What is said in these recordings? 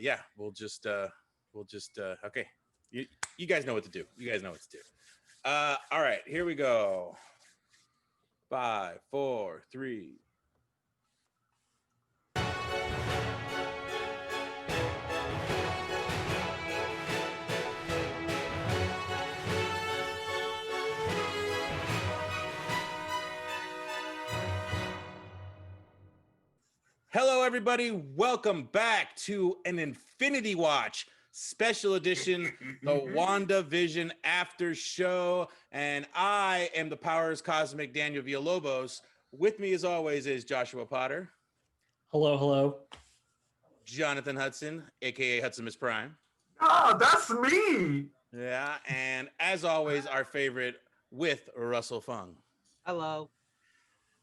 yeah, we'll just okay. You guys know what to do. You guys know what to do. All right, here we go. 5, 4, 3. Hello, everybody. Welcome back to an Infinity Watch special edition, the WandaVision after show. And I am the Powers Cosmic Daniel Villalobos. With me, as always, is Joshua Potter. Hello, hello. Jonathan Hudson, aka Hudsimus Prime. Oh, that's me. Yeah, and as always, our favorite with Russell Fung. Hello.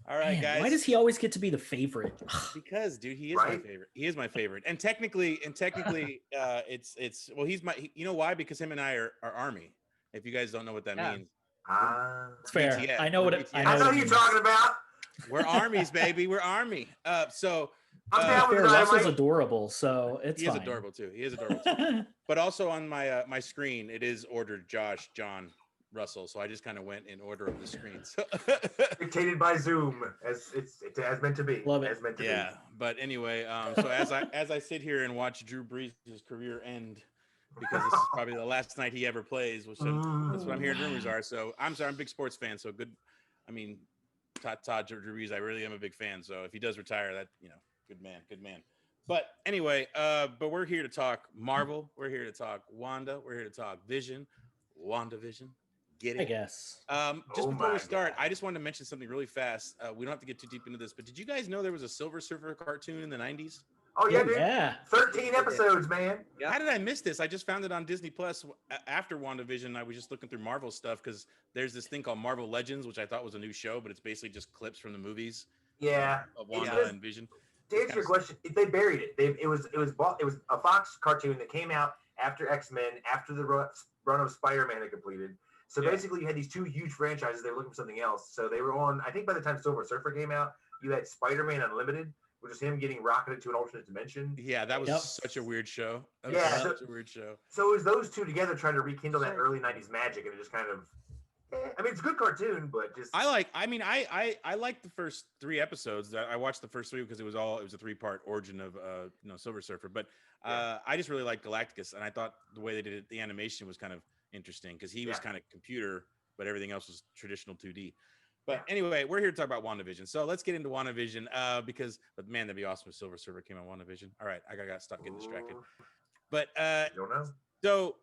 All right, Man, guys. why does he always get to be the favorite? Because, dude, he is my favorite. He is my favorite. And technically, it's well, he's my. You know why? Because him and I are Army. If you guys don't know what that means, it's fair. BTS. I know what it. I know what you're talking about. We're armies, baby. We're Army. So I'm down with Russell's adorable, so it's he fine. is adorable too. He is adorable too. But also on my my screen, it is ordered Josh, John, Russell. So I just kind of went in order of the screen. So dictated by Zoom, as it's meant to be. Love it. As meant to yeah. But anyway, so as I sit here and watch Drew Brees' career end, because this is probably the last night he ever plays, which that's what I'm hearing rumors are. So I'm sorry, I'm a big sports fan. So good. I mean, Todd Drew Brees, I really am a big fan. So if he does retire, that good man. But anyway, but we're here to talk Marvel. We're here to talk Wanda. We're here to talk Vision, WandaVision. Get it? I guess. Just before we start, I just wanted to mention something really fast. We don't have to get too deep into this, but did you guys know there was a Silver Surfer cartoon in the 90s? Oh yeah, dude. Yeah. 13 episodes, man. How did I miss this? I just found it on Disney Plus after WandaVision. I was just looking through Marvel stuff because there's this thing called Marvel Legends, which I thought was a new show, but it's basically just clips from the movies. Yeah. Of Wanda and Vision. To answer your question, they buried it. It was a Fox cartoon that came out after X-Men, after the run of Spider-Man had completed. So basically, you had these two huge franchises. They were looking for something else. So they were on. I think by the time Silver Surfer came out, you had Spider-Man Unlimited, which is him getting rocketed to an alternate dimension. Yeah, that was such a weird show. Such a weird show. So it was those two together trying to rekindle that early 90s magic, and it just kind of I mean, it's a good cartoon, but just I like the first 3 episodes. I watched the first 3 because it was a 3-part origin of Silver Surfer. But I just really liked Galactus, and I thought the way they did it, the animation was kind of interesting because he was kind of computer, but everything else was traditional 2D. But anyway, we're here to talk about WandaVision. So let's get into WandaVision but man, that'd be awesome if Silver Surfer came on WandaVision. All right, I got stuck getting distracted. But don't know. So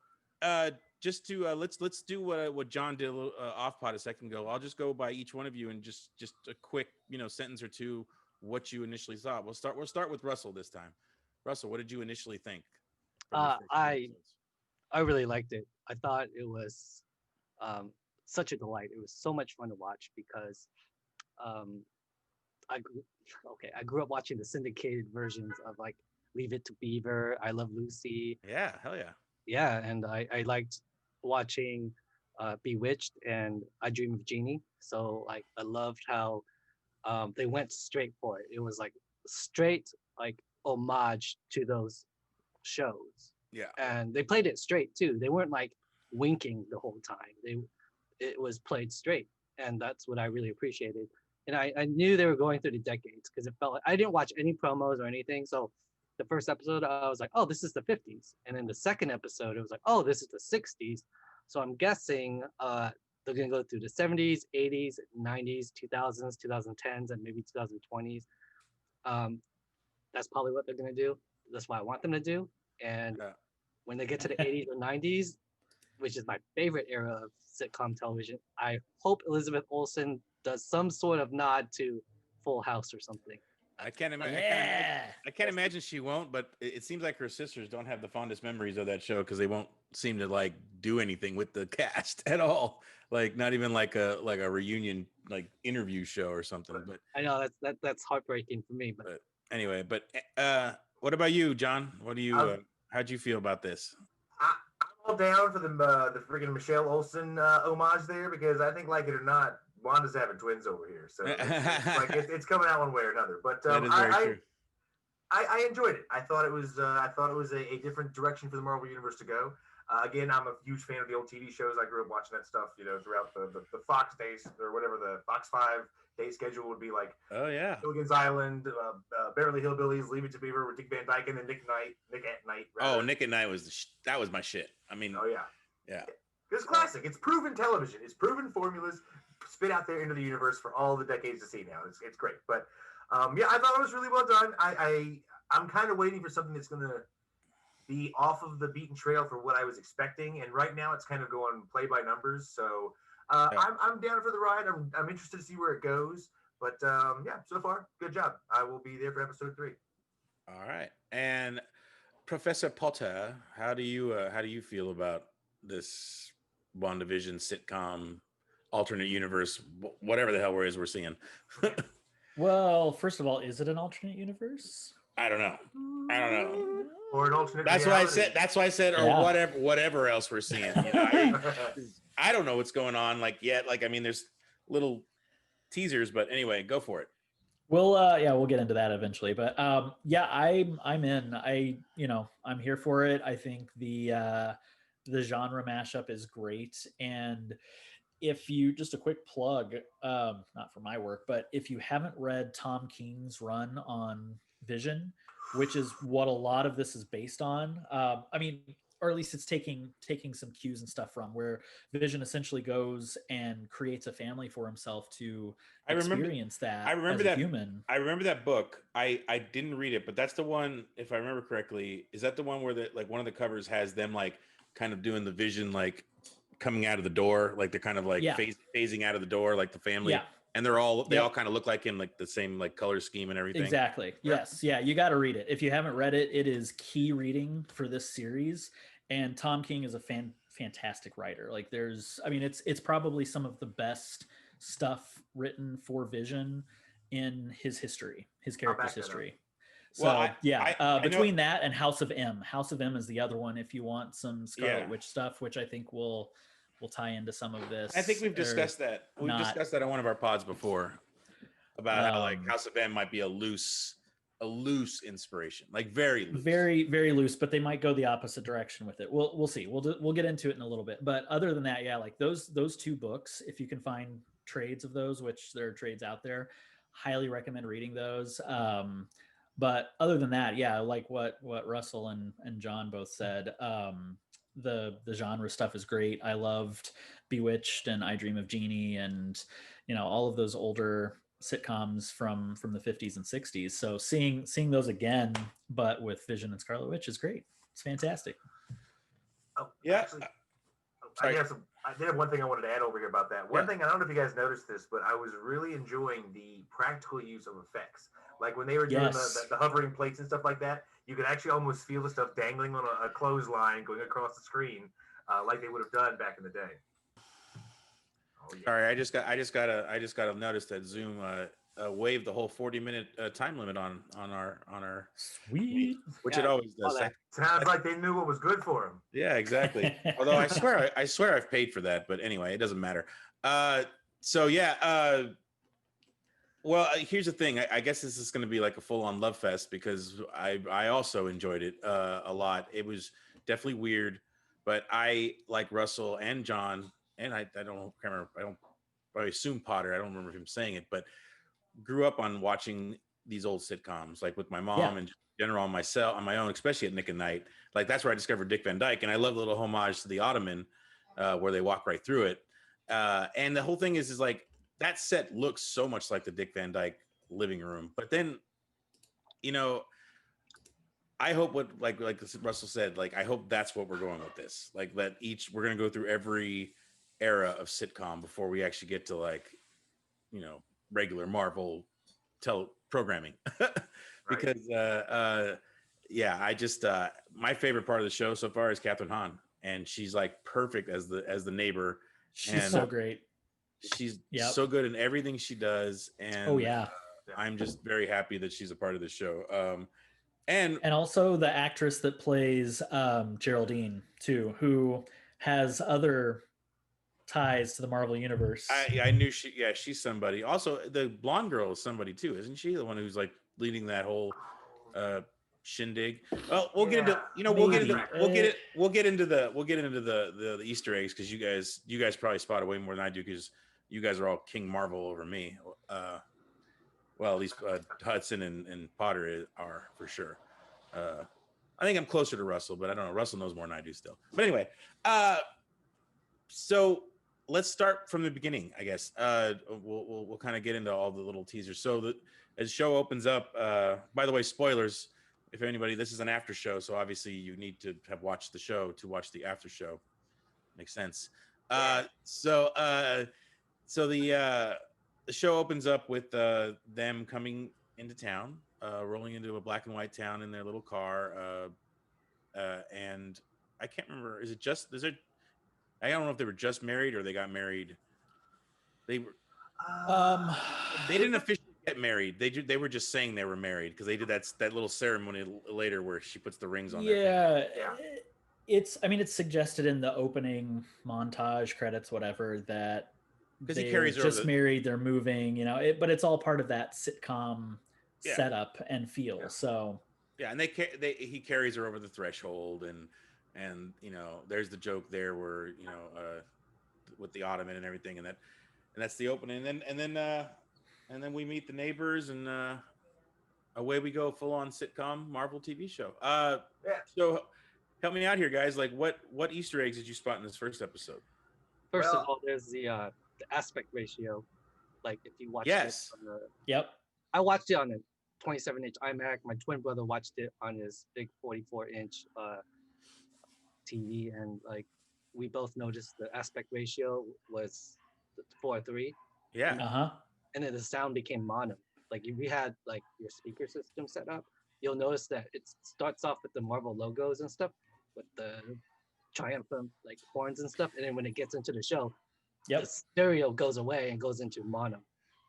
just to let's do what John did a little off pod a second ago. I'll just go by each one of you and just a quick sentence or two what you initially thought. We'll start with Russell this time. Russell, what did you initially think? I really liked it. I thought it was such a delight. It was so much fun to watch because I grew up watching the syndicated versions of like Leave It to Beaver, I Love Lucy. Yeah, hell yeah. Yeah, and I liked watching Bewitched and I Dream of Jeannie. So like I loved how they went straight for it. It was like straight like homage to those shows. Yeah. And they played it straight too. They weren't like winking the whole time. It was played straight. And that's what I really appreciated. And I knew they were going through the decades because it felt like I didn't watch any promos or anything. So the first episode, I was like, oh, this is the 50s. And then the second episode, it was like, oh, this is the 60s. So I'm guessing they're going to go through the 70s, 80s, 90s, 2000s, 2010s, and maybe 2020s. That's probably what they're going to do. That's what I want them to do. And when they get to the 80s or 90s, which is my favorite era of sitcom television, I hope Elizabeth Olsen does some sort of nod to Full House or something. I can't imagine she won't, but it seems like her sisters don't have the fondest memories of that show because they won't seem to like do anything with the cast at all. Like not even like a reunion like interview show or something. But I know that's heartbreaking for me. But anyway, what about you, John? What do you how'd you feel about this? I'm all down for the freaking Michelle Olsen homage there because I think like it or not, Wanda's having twins over here, so it's coming out one way or another. But that is very true. I enjoyed it. I thought it was a different direction for the Marvel Universe to go. Again, I'm a huge fan of the old TV shows. I grew up watching that stuff, throughout the Fox days or whatever the Fox 5 day schedule would be like. Oh yeah. Gilligan's Island, Beverly Hillbillies, Leave It to Beaver with Dick Van Dyke, and then Nick at Night. Oh, Nick at Night was that was my shit. I mean, oh yeah, yeah. It's classic. It's proven television. It's proven formulas spit out there into the universe for all the decades to see now. It's great. But yeah, I thought it was really well done. I'm kind of waiting for something that's going to be off of the beaten trail for what I was expecting. And right now it's kind of going play by numbers. So I'm down for the ride. I'm interested to see where it goes. But yeah, so far, good job. I will be there for episode 3. All right. And Professor Potter, how do you feel about this WandaVision sitcom, alternate universe, whatever the hell we're seeing? Well, first of all, is it an alternate universe? I don't know. Or an alternate That's reality. why I said, or Yeah. whatever else we're seeing. I don't know what's going on yet. I mean, there's little teasers, but anyway, go for it. We'll get into that eventually. But yeah, I'm in. I'm here for it. I think the genre mashup is great. And if you, just a quick plug, not for my work, but if you haven't read Tom King's run on Vision, which is what a lot of this is based on, I mean, or at least it's taking some cues and stuff from, where Vision essentially goes and creates a family for himself to experience that. I remember that human. I remember that book. I didn't read it, but that's the one, if I remember correctly, is that the one where one of the covers has them kind of doing the Vision coming out of the door, they're kind of phasing out of the door, the family, and they all kind of look like him, the same color scheme and everything. Exactly. Yes. Yeah, you got to read it. If you haven't read it, it is key reading for this series. And Tom King is a fantastic writer. It's probably some of the best stuff written for Vision in his history, his character's history. So between that and House of M is the other one. If you want some Scarlet Witch stuff, which I think will tie into some of this. I think we've discussed that. We've discussed that on one of our pods before about how House of M might be a loose inspiration, very loose. Very, very loose, but they might go the opposite direction with it. We'll see. We'll get into it in a little bit. But other than that, yeah, those 2 books, if you can find trades of those, which there are trades out there, highly recommend reading those. But other than that, yeah, like what Russell and John both said, the genre stuff is great. I loved Bewitched and I Dream of Jeannie and all of those older sitcoms from the 50s and 60s. So seeing those again, but with Vision and Scarlet Witch, is great. It's fantastic. Oh, yeah. Actually, I did have one thing I wanted to add over here about that. One thing, I don't know if you guys noticed this, but I was really enjoying the practical use of effects. When they were doing the hovering plates and stuff like that, you could actually almost feel the stuff dangling on a clothesline going across the screen, like they would have done back in the day. Oh, yeah. Sorry, I just got a notice that Zoom waived the whole 40-minute time limit on our sweet, which it always does. Sounds like they knew what was good for them. Yeah, exactly. Although I swear I've paid for that, but anyway, it doesn't matter. Well, here's the thing. I guess this is going to be a full-on love fest because I also enjoyed it a lot. It was definitely weird, but I, like Russell and John, and I assume Potter, I don't remember him saying it, but grew up on watching these old sitcoms, with my mom and in general on my own, especially at Nick at Night. That's where I discovered Dick Van Dyke, and I love the little homage to the Ottoman where they walk right through it. And the whole thing is that set looks so much like the Dick Van Dyke living room. But then, I hope what like Russell said, I hope that's what we're going with this. We're going to go through every era of sitcom before we actually get to regular Marvel programming. Because I just my favorite part of the show so far is Catherine Hahn, and she's perfect as the neighbor. She's so great. She's so good in everything she does, and I'm just very happy that she's a part of the show. And also the actress that plays Geraldine too, who has other ties to the Marvel universe. I knew she's somebody. Also, the blonde girl is somebody too, isn't she? The one who's leading that whole shindig. Well, we'll get into the Easter eggs because you guys probably spotted way more than I do because you guys are all King Marvel over me. Well, at least Hudson and Potter are for sure. I think I'm closer to Russell, but I don't know. Russell knows more than I do still. But anyway, so let's start from the beginning, I guess. We'll kind of get into all the little teasers. So as the show opens up, by the way, spoilers. If anybody, this is an after show, so obviously you need to have watched the show to watch the after show. Makes sense. So the show opens up with them coming into town, rolling into a black and white town in their little car, and I can't remember. I don't know if they were just married or they got married. They were. They didn't officially get married. They were just saying they were married because they did that little ceremony later where she puts the rings on their finger. It's suggested in the opening montage credits, whatever, that because he carries just married, they're moving, but it's all part of that sitcom setup and feel. So and he carries her over the threshold and there's the joke there where with the ottoman and everything, and that's the opening, and then we meet the neighbors, and away we go, full on sitcom Marvel TV show. So help me out here, guys. Like, what Easter eggs did you spot in this first episode? First of all, there's the aspect ratio. Like, if you watch it on I watched it on a 27-inch iMac. My twin brother watched it on his big 44-inch TV, and like we both noticed the aspect ratio was 4:3. And then the sound became mono. Like if you had like your speaker system set up, you'll notice that it starts off with the Marvel logos and stuff, with the triumphant like horns and stuff, and then when it gets into the show, the stereo goes away and goes into mono.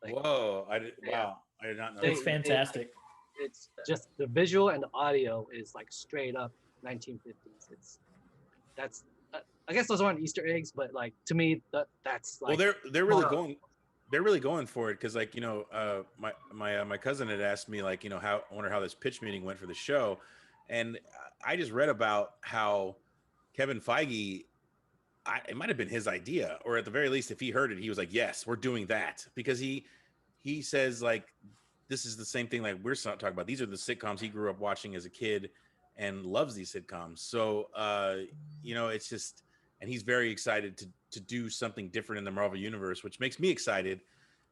Like, whoa! I did not know. It's fantastic. It's just the visual and the audio is like straight up 1950s. I guess those aren't Easter eggs, but like to me that's like. Well, they're really going. They're really going for it because, like, my cousin had asked me, like, I wonder how this pitch meeting went for the show, and I just read about how Kevin Feige, it might have been his idea, or at the very least, if he heard it, he was like, "Yes, we're doing that," because he says, like, this is the same thing like we're talking about. These are the sitcoms he grew up watching as a kid and loves these sitcoms. So it's just, and he's very excited to do something different in the Marvel universe, which makes me excited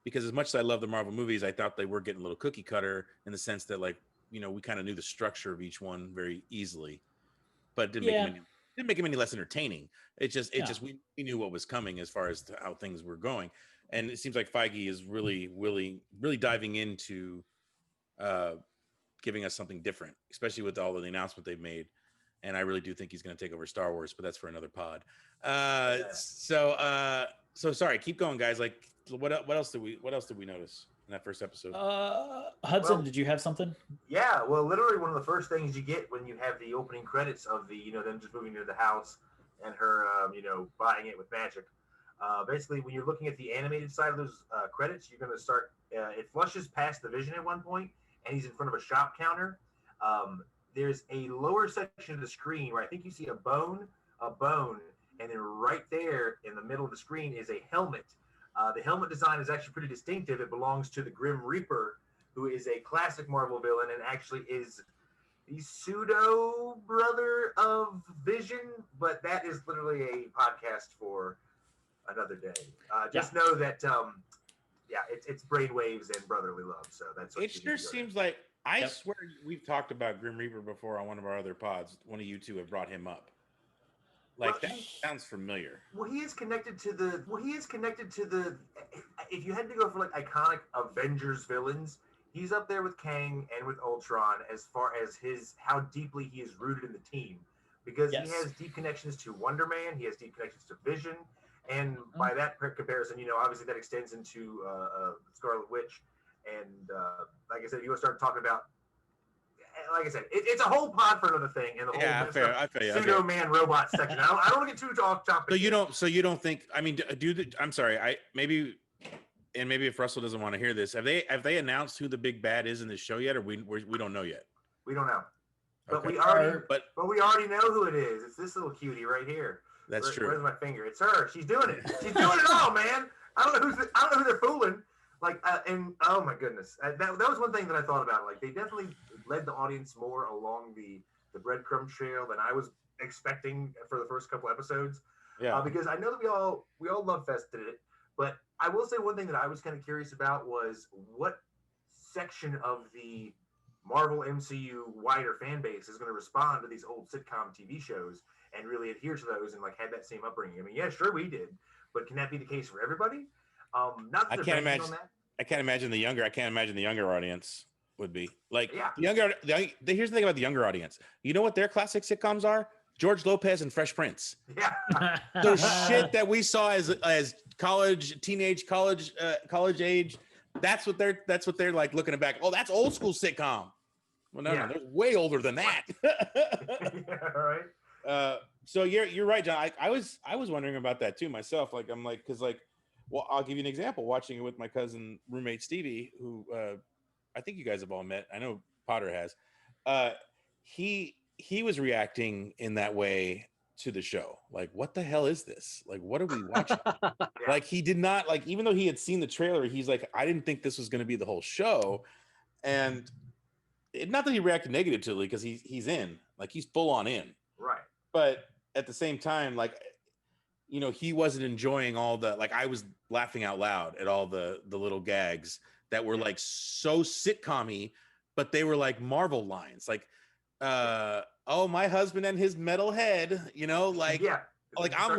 because as much as I love the Marvel movies, I thought they were getting a little cookie cutter in the sense that, like, we kind of knew the structure of each one very easily, but it didn't make them any less entertaining. It just we knew what was coming as far as to how things were going. And it seems like Feige is really diving into giving us something different, especially with all of the announcement they've made. And I really do think he's going to take over Star Wars, but that's for another pod. So sorry, keep going, guys. Like, what else did we notice in that first episode? Hudson, did you have something? Yeah, well, literally one of the first things you get when you have the opening credits of the, them just moving into the house and her, buying it with magic. Basically, when you're looking at the animated side of those credits, you're going to start. It flushes past the Vision at one point, and he's in front of a shop counter. There's a lower section of the screen where I think you see a bone, and then right there in the middle of the screen is a helmet. The helmet design is actually pretty distinctive. It belongs to the Grim Reaper, who is a classic Marvel villain and actually is the pseudo brother of Vision, but that is literally a podcast for another day. Just know that, it's brainwaves and brotherly love. So that's what it sure seems like. I swear we've talked about Grim Reaper before on one of our other pods. One of you two have brought him up. Like, that sounds familiar. Well, he is connected to the. If you had to go for like iconic Avengers villains, he's up there with Kang and with Ultron as far as how deeply he is rooted in the team, because he has deep connections to Wonder Man, he has deep connections to Vision, and by that comparison, obviously that extends into Scarlet Witch, and like I said, you start talking about. Like I said, it's a whole pod for another thing, and the whole pseudo man robot section. I don't want to get too off topic. So you don't think? I mean, I'm sorry. Maybe if Russell doesn't want to hear this, have they announced who the big bad is in this show yet, or we don't know yet? We don't know. But Okay. we already But but we already know who it is. It's this little cutie right here. that's true. Where's my finger? It's her. She's doing it. She's doing it all, man. I don't know who they're fooling. Like, and oh my goodness, that was one thing that I thought about. Like, they definitely led the audience more along the breadcrumb trail than I was expecting for the first couple episodes. Yeah. Because I know that we all love fested it, but I will say one thing that I was kind of curious about was what section of the Marvel MCU wider fan base is going to respond to these old sitcom TV shows and really adhere to those and like had that same upbringing. I mean, yeah, sure we did, but can that be the case for everybody? Not that I they're can't banking imagine. on that. I can't imagine the younger audience would be like Yeah. Here's the thing about the younger audience. You know what their classic sitcoms are? George Lopez and Fresh Prince. Yeah. The shit that we saw as teenage college age. That's what they're like looking back. Oh, that's old school sitcom. Well, no, they're way older than that. Yeah, right. So you're right, John. I was wondering about that too myself. Like I'm like, because like, well, I'll give you an example. Watching it with my cousin roommate Stevie, who I think you guys have all met. I know Potter has. He was reacting in that way to the show. Like, what the hell is this? Like, what are we watching? Yeah. Like, he did not like, even though he had seen the trailer, he's like, I didn't think this was going to be the whole show. And not that he reacted negatively, because he's in, like, he's full on in. Right. But at the same time, like, you know, he wasn't enjoying all the, like, I was laughing out loud at all the little gags that were like so sitcom-y, but they were like Marvel lines, like, oh, my husband and his metal head, you know, like, Yeah. like I'm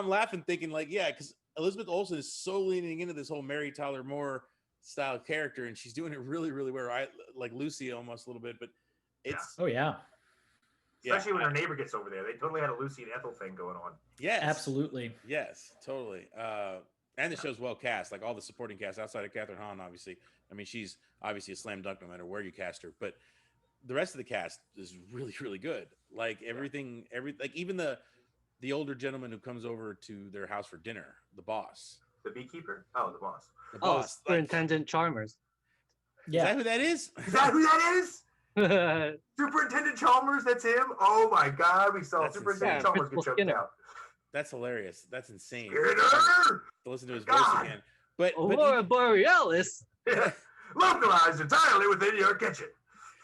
laughing thinking like, yeah, because Elizabeth Olsen is so leaning into this whole Mary Tyler Moore style character, and she's doing it really, really well. I like Lucy almost a little bit, but it's Oh yeah, Especially when her neighbor gets over there. They totally had a Lucy and Ethel thing going on. yes, absolutely. yes, totally. And the show's well cast, like all the supporting cast outside of Catherine Hahn, obviously. I mean, she's obviously a slam dunk no matter where you cast her, but the rest of the cast is really, really good. Like everything, like even the older gentleman who comes over to their house for dinner, the boss. The beekeeper? Oh, the boss. The Oh, boss. Superintendent Chalmers. Is Yeah, that who that is? Is that who that is? Yeah, Superintendent Chalmers, that's him? Oh my God, we saw That's Superintendent insane. Chalmers get Principal choked Skinner. out. That's hilarious. That's insane. Skinner! To listen to his God. voice again. But Aurora Borealis. Localized entirely within your kitchen.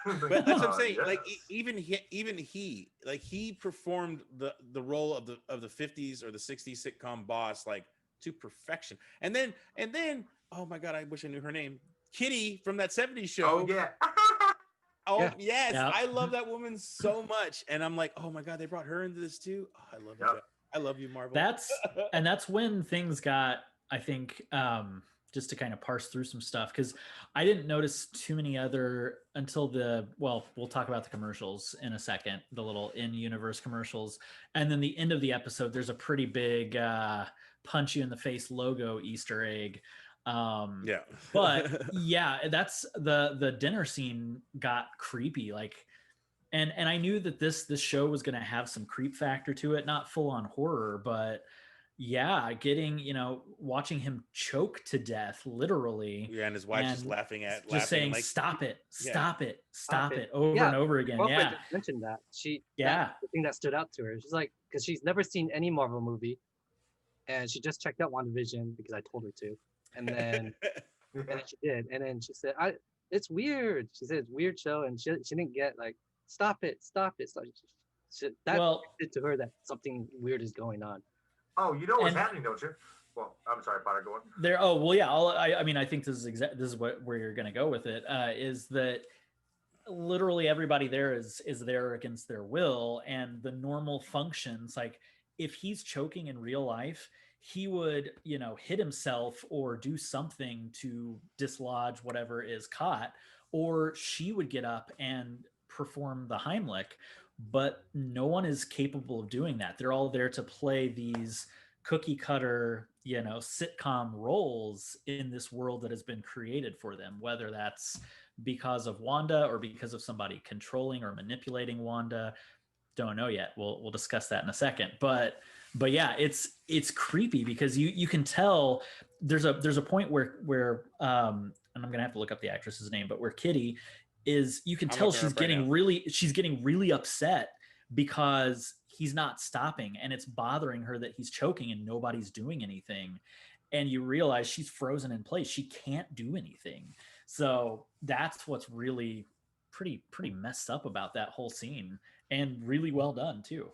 But that's what I'm saying. Yes. Like even he, like he performed the role of the 50s or the 60s sitcom boss like to perfection. And then oh my God, I wish I knew her name. Kitty from that 70s show. Oh yeah. Oh Yeah. yes, Yeah. I love that woman so much. And I'm like, oh my God, they brought her into this too. Oh, I love you. Yep. I love you, Marvel. that's when things got, I think, just to kind of parse through some stuff, because I didn't notice too many other until we'll talk about the commercials in a second, the little in-universe commercials, and then the end of the episode, there's a pretty big punch you in the face logo Easter egg. Yeah. But yeah, that's the dinner scene got creepy, like, and I knew that this show was going to have some creep factor to it, not full on horror, but yeah, watching him choke to death literally. Yeah, and his wife just and laughing saying like, stop it, Yeah. stop it over Yeah, and over again. Well, I Yeah, just mentioned that. Yeah. The thing that stood out to her. She's like, because she's never seen any Marvel movie, and she just checked out WandaVision because I told her to, and then she did, and then she said, it's weird. She said it's a weird show, and she didn't get like, stop it. That did to her that something weird is going on. Oh, you know what's And- happening, don't you? Well, I'm sorry, Potter, go on. there. Oh well, yeah. I mean, I think this is where you're going to go with it. Is that literally everybody there is there against their will, and the normal functions, like if he's choking in real life, he would hit himself or do something to dislodge whatever is caught, or she would get up and perform the Heimlich, but no one is capable of doing that. They're all there to play these cookie cutter sitcom roles in this world that has been created for them, whether that's because of Wanda or because of somebody controlling or manipulating Wanda. Don't know yet. We'll discuss that in a second. But yeah, it's creepy because you can tell there's a point where and I'm gonna have to look up the actress's name, but where Kitty is you can I'm tell looking her up right now. she's getting really upset because he's not stopping, and it's bothering her that he's choking and nobody's doing anything. And you realize she's frozen in place. She can't do anything. So that's what's really pretty messed up about that whole scene, and really well done too.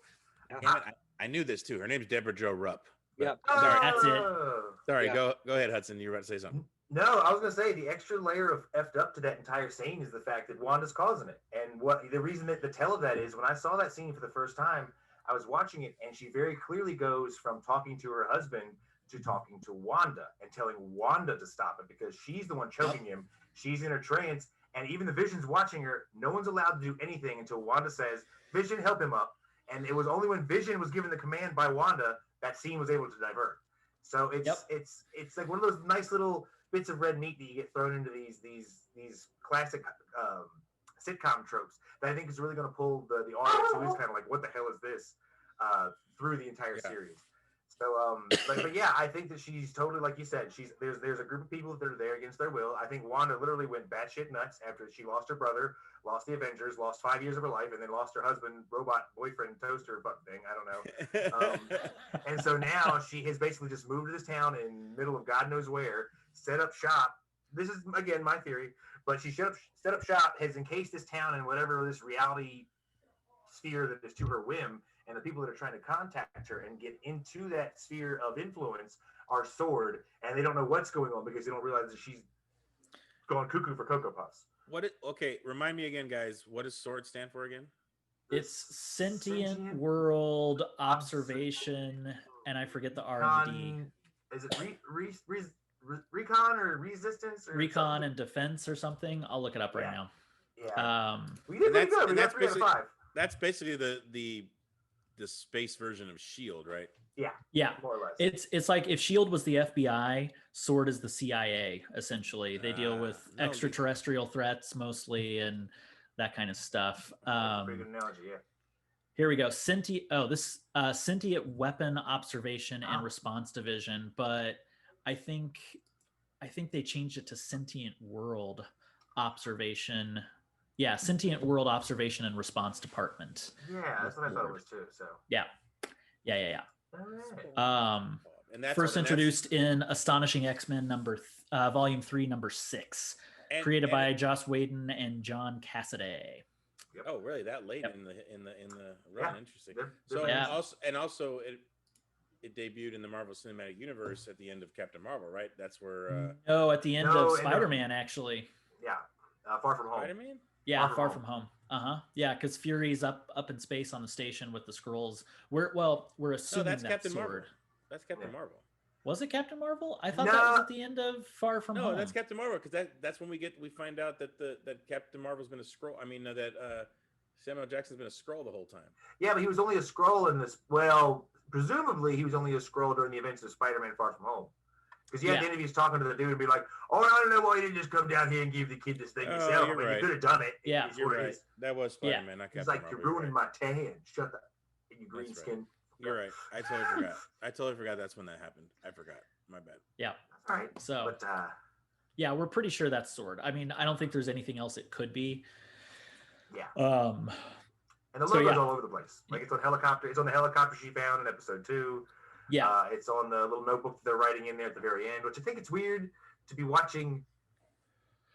Damn it, I knew this too. Her name's Deborah Jo Rupp. but- Yep. Sorry, That's it. sorry. Yeah. Go ahead, Hudson. You were about to say something. No, I was gonna say the extra layer of effed up to that entire scene is the fact that Wanda's causing it, and what the reason that the tell of that is when I saw that scene for the first time, I was watching it, and she very clearly goes from talking to her husband to talking to Wanda and telling Wanda to stop it because she's the one choking him. She's in a trance, and even the Vision's watching her. No one's allowed to do anything until Wanda says, "Vision, help him up." And it was only when Vision was given the command by Wanda that scene was able to divert. So it's like one of those nice little bits of red meat that you get thrown into these classic sitcom tropes that I think is really going to pull the audience who is kind of like, what the hell is this, through the entire series. So, but yeah, I think that she's totally, like you said, there's a group of people that are there against their will. I think Wanda literally went batshit nuts after she lost her brother, lost the Avengers, lost 5 years of her life, and then lost her husband, robot boyfriend, toaster button thing. I don't know. And so now she has basically just moved to this town in the middle of God knows where, set up shop. This is, again, my theory, but she set up shop, has encased this town in whatever this reality sphere that is to her whim, and the people that are trying to contact her and get into that sphere of influence are SWORD, and they don't know what's going on because they don't realize that she's going cuckoo for Cocoa Puffs. Okay, remind me again, guys. What does SWORD stand for again? It's sentient world observation, and I forget the R and D. Is it recon or resistance? Or recon something? and defense or something? I'll look it up right now. Yeah. We did pretty good. We got 3 out of 5. That's basically the space version of SHIELD, right? Yeah, more or less. It's like if SHIELD was the FBI, SWORD is the CIA. Essentially, they deal with extraterrestrial threats mostly and that kind of stuff. Pretty good analogy, yeah. Here we go. Sentient weapon observation and response division, but I think they changed it to sentient world observation. Yeah, sentient world observation and response department. Yeah, that's what I thought it was too. So yeah. All right. And that's first introduced in Astonishing X-Men Volume 3, number 6, created by Joss Whedon and John Cassaday. Yep. Oh, really? That late in the run? Interesting. So Yeah. also it debuted in the Marvel Cinematic Universe at the end of Captain Marvel, right? That's where. No, at the end of Spider-Man, actually. Yeah, Far From Home. Spider-Man. Yeah, Far From Home. Yeah, because Fury's up in space on the station with the Skrulls. We're assuming that's that's Captain SWORD. Marvel. That's Captain Marvel. Was it Captain Marvel? I thought that was at the end of Far From Home. No, that's Captain Marvel because that's when we find out that that Captain Marvel's been a Skrull. I mean that Samuel Jackson's been a Skrull the whole time. Yeah, but he was only a Skrull in this. Well, presumably he was only a Skrull during the events of Spider-Man: Far From Home. Because the interviews talking to the dude and be like, "Oh, I don't know why you didn't just come down here and give the kid this thing yourself. I mean, you could have done it." Yeah, you're right. That was Spider-Man, not Captain Marvel. He's like, "You're ruining my tan. Shut up, you green skin." You're right. I totally forgot that's when that happened. I forgot. My bad. Yeah. All right. So, yeah, we're pretty sure that's SWORD. I mean, I don't think there's anything else it could be. Yeah. And the logo's all over the place. Like it's on helicopter. It's on the helicopter she found in episode 2. Yeah. It's on the little notebook they're writing in there at the very end, which I think it's weird to be watching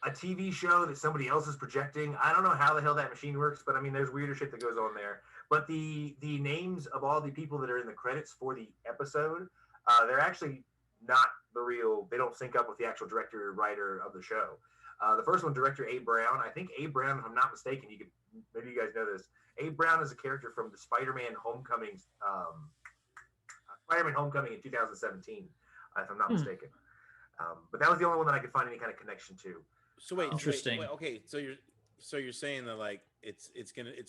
a TV show that somebody else is projecting. I don't know how the hell that machine works, but I mean, there's weirder shit that goes on there. But the names of all the people that are in the credits for the episode, they're actually not the real. They don't sync up with the actual director or writer of the show. The first one, director A. Brown. I think A. Brown, if I'm not mistaken, maybe you guys know this. A. Brown is a character from the Spider-Man Homecoming in 2017, if I'm not mistaken. But that was the only one that I could find any kind of connection to. So wait, interesting. Wait, okay, so you're saying that like it's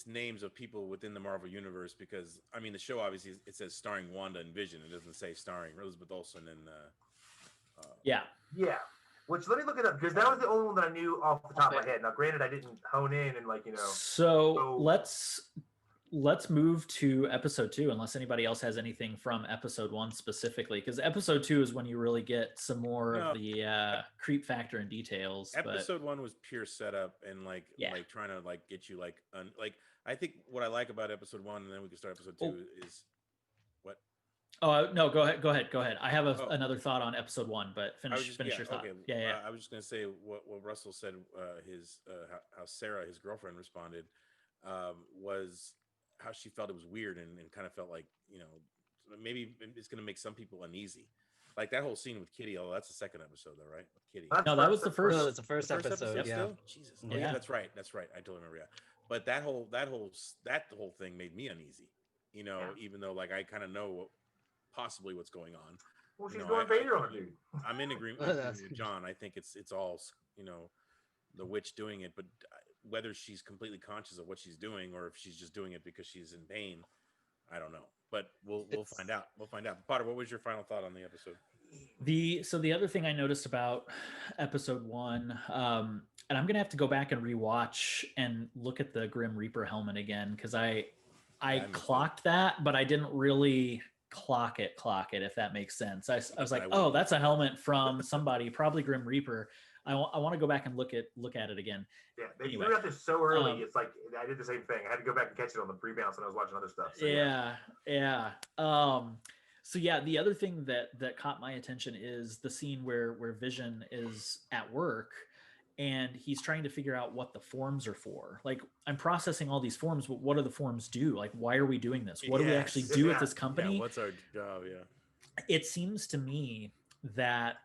names of people within the Marvel universe because I mean the show obviously it says starring Wanda and Vision. It doesn't say starring Elizabeth Olsen and. Yeah. Which let me look it up because that was the only one that I knew off the top of my head. Now, granted, I didn't hone in and So let's let's move to episode 2, unless anybody else has anything from episode 1 specifically, because episode 2 is when you really get some more No, of the creep factor and details. Episode 1 was pure setup and like trying to like get you like I think what I like about episode 1, and then we can start episode 2 is what. Oh no, go ahead. I have another thought on episode 1, but finish your thought. Okay. Yeah. I was just gonna say what Russell said. How Sarah, his girlfriend, responded was how she felt it was weird and kind of felt like, you know, maybe it's gonna make some people uneasy. Like that whole scene with Kitty. Oh, that's the second episode, though, right? With Kitty. No, that was the first. No, that's the first episode. Yeah. Still? Jesus. Oh, yeah, that's right. I totally remember. Yeah. But that whole thing made me uneasy. You know, even though like I kind of know possibly what's going on. Well, she's going Vader on dude. I'm in agreement with John. I think it's all, you know, the witch doing it, but whether she's completely conscious of what she's doing or if she's just doing it because she's in pain, I don't know. But we'll find out. We'll find out. Potter, what was your final thought on the episode? The other thing I noticed about episode 1, and I'm gonna have to go back and rewatch and look at the Grim Reaper helmet again, because I clocked that, but I didn't really clock it, if that makes sense. I was like, oh, that's a helmet from somebody, probably Grim Reaper. I want to go back and look at it again. Yeah, they threw out this so early. It's like I did the same thing. I had to go back and catch it on the pre-bounce when I was watching other stuff. So, yeah. So yeah, the other thing that caught my attention is the scene where Vision is at work and he's trying to figure out what the forms are for. Like, I'm processing all these forms, but what do the forms do? Like, why are we doing this? What do we actually do at this company? Yeah, what's our job? Yeah. It seems to me that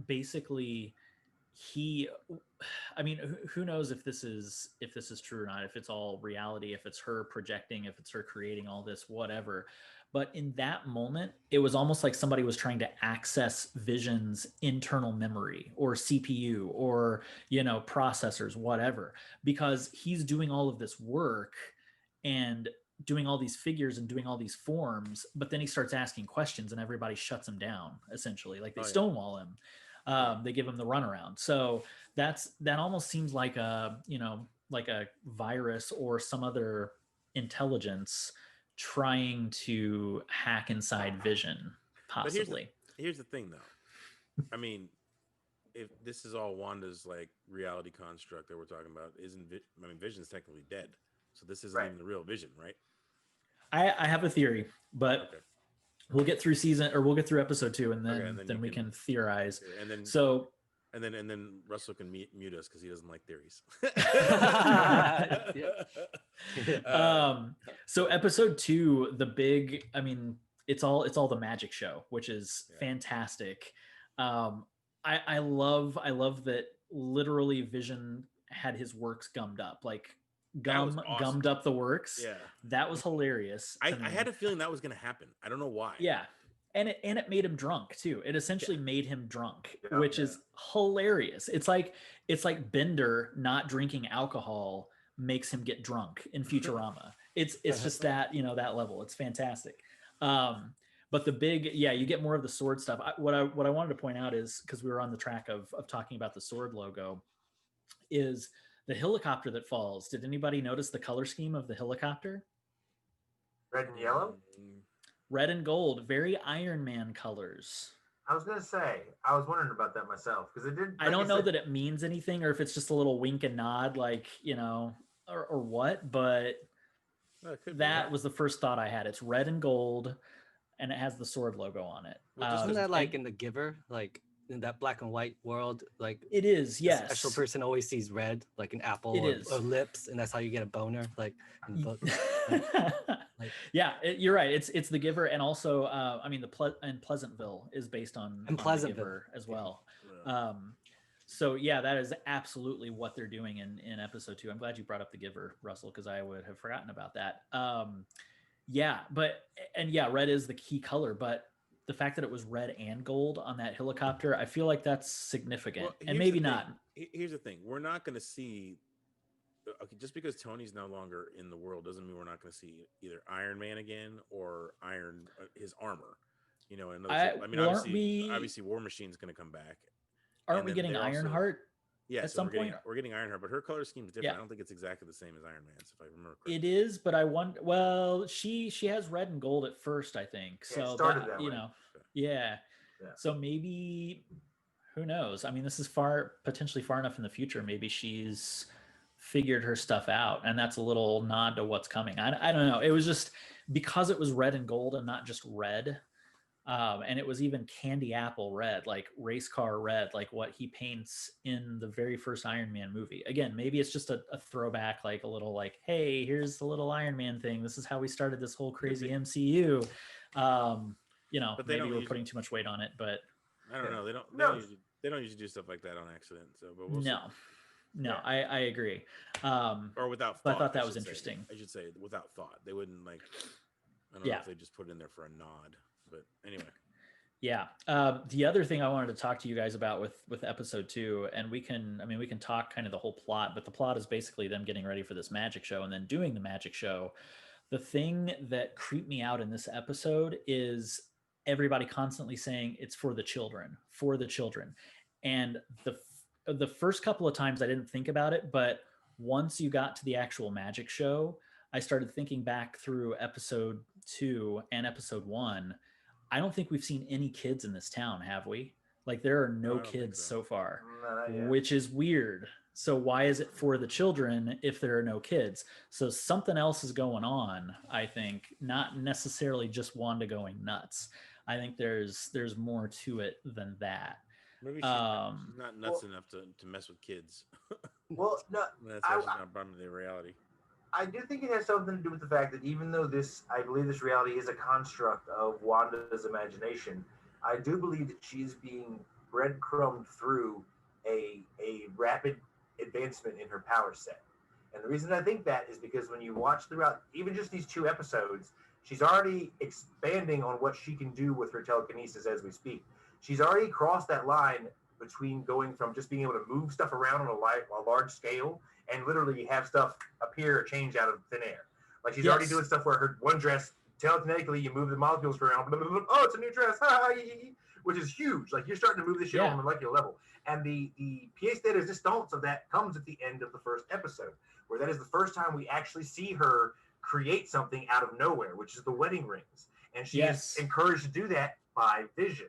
basically who knows if this is true or not, if it's all reality, if it's her projecting, if it's her creating all this, whatever. But in that moment, it was almost like somebody was trying to access Vision's internal memory or CPU or, you know, processors, whatever, because he's doing all of this work and doing all these figures and doing all these forms, but then he starts asking questions and everybody shuts him down, essentially. Like they stonewall him. They give him the runaround. So that almost seems like a virus or some other intelligence trying to hack inside Vision, possibly. But here's the thing, though. I mean, if this is all Wanda's like reality construct that we're talking about, Vision's technically dead, so this isn't even the real Vision, right? I have a theory, but we'll get through episode 2, and then we can theorize. And then Russell can mute us because he doesn't like theories. So episode 2, it's all the magic show, which is fantastic. I love that literally Vision had his works gummed up, like gummed up the works. Yeah, that was hilarious. I had a feeling that was going to happen. I don't know why. Yeah. And it made him drunk too. It essentially made him drunk, which is hilarious. It's like Bender not drinking alcohol makes him get drunk in Futurama. It's just that, you know, that level. It's fantastic. But the big, you get more of the sword stuff. What I wanted to point out is, because we were on the track of talking about the sword logo, is the helicopter that falls. Did anybody notice the color scheme of the helicopter? Red and yellow? Red and gold, very Iron Man colors. I was gonna say, I was wondering about that myself, because it didn't. I don't know that it means anything, or if it's just a little wink and nod, like, you know, or what. But that was the first thought I had. It's red and gold, and it has the sword logo on it. Isn't that like in The Giver, like in that black and white world? Like it is. Yes. A special person always sees red, like an apple or lips, and that's how you get a boner. Like in the book. You're right. It's The Giver, and also and Pleasantville is based on The Giver as well. So that is absolutely what they're doing in episode 2. I'm glad you brought up The Giver, Russell, because I would have forgotten about that. Red is the key color, but the fact that it was red and gold on that helicopter, I feel like that's significant. And maybe not. Here's the thing: we're not going to see. Okay, just because Tony's no longer in the world doesn't mean we're not going to see either Iron Man again or his armor. You know, obviously War Machine's going to come back. Aren't we getting Ironheart Yeah, At so some point, we're getting Ironheart, but her color scheme is different. Yeah. I don't think it's exactly the same as Iron Man's, if I remember correctly. it is, but I wonder. Well, she has red and gold at first, I think. Yeah, it So started that you way. know, yeah. Yeah. So maybe, who knows? I mean, this is potentially far enough in the future. Maybe she's figured her stuff out, and that's a little nod to what's coming. I don't know. It was just because it was red and gold and not just red. And it was even candy apple red, like race car red, like what he paints in the very first Iron Man movie. Again, maybe it's just a throwback, like a little like, hey, here's the little Iron Man thing. This is how we started this whole crazy MCU. You know, But they maybe don't we're putting too much weight on it, but I don't know. They don't usually do stuff like that on accident. So, but we'll see. No, I agree. Or without thought. But I thought that was should say. interesting. I should say without thought. They wouldn't like. I don't know if they just put it in there for a nod. But anyway. Yeah. The other thing I wanted to talk to you guys about with episode 2, and we can talk kind of the whole plot, but the plot is basically them getting ready for this magic show and then doing the magic show. The thing that creeped me out in this episode is everybody constantly saying it's for the children. And the first couple of times I didn't think about it, but once you got to the actual magic show, I started thinking back through episode 2 and episode 1. I don't think we've seen any kids in this town, have we? Like there are no kids so far, which is weird. So why is it for the children if there are no kids? So something else is going on, I think, not necessarily just Wanda going nuts. I think there's more to it than that. Maybe she's not nuts enough to mess with kids. Well, no, that's why she's not brought into their reality. I do think it has something to do with the fact that even though I believe this reality is a construct of Wanda's imagination, I do believe that she's being breadcrumbed through a rapid advancement in her power set. And the reason I think that is because when you watch throughout even just these 2 episodes, she's already expanding on what she can do with her telekinesis as we speak. She's already crossed that line between going from just being able to move stuff around on a large scale and literally have stuff appear or change out of thin air. Like she's already doing stuff where her one dress, telekinetically, you move the molecules around, blah, blah, blah, oh, it's a new dress, which is huge. Like you're starting to move this shit on a molecular level. And the pièce de résistance of that comes at the end of the first episode, where that is the first time we actually see her create something out of nowhere, which is the wedding rings. And she is encouraged to do that by Vision.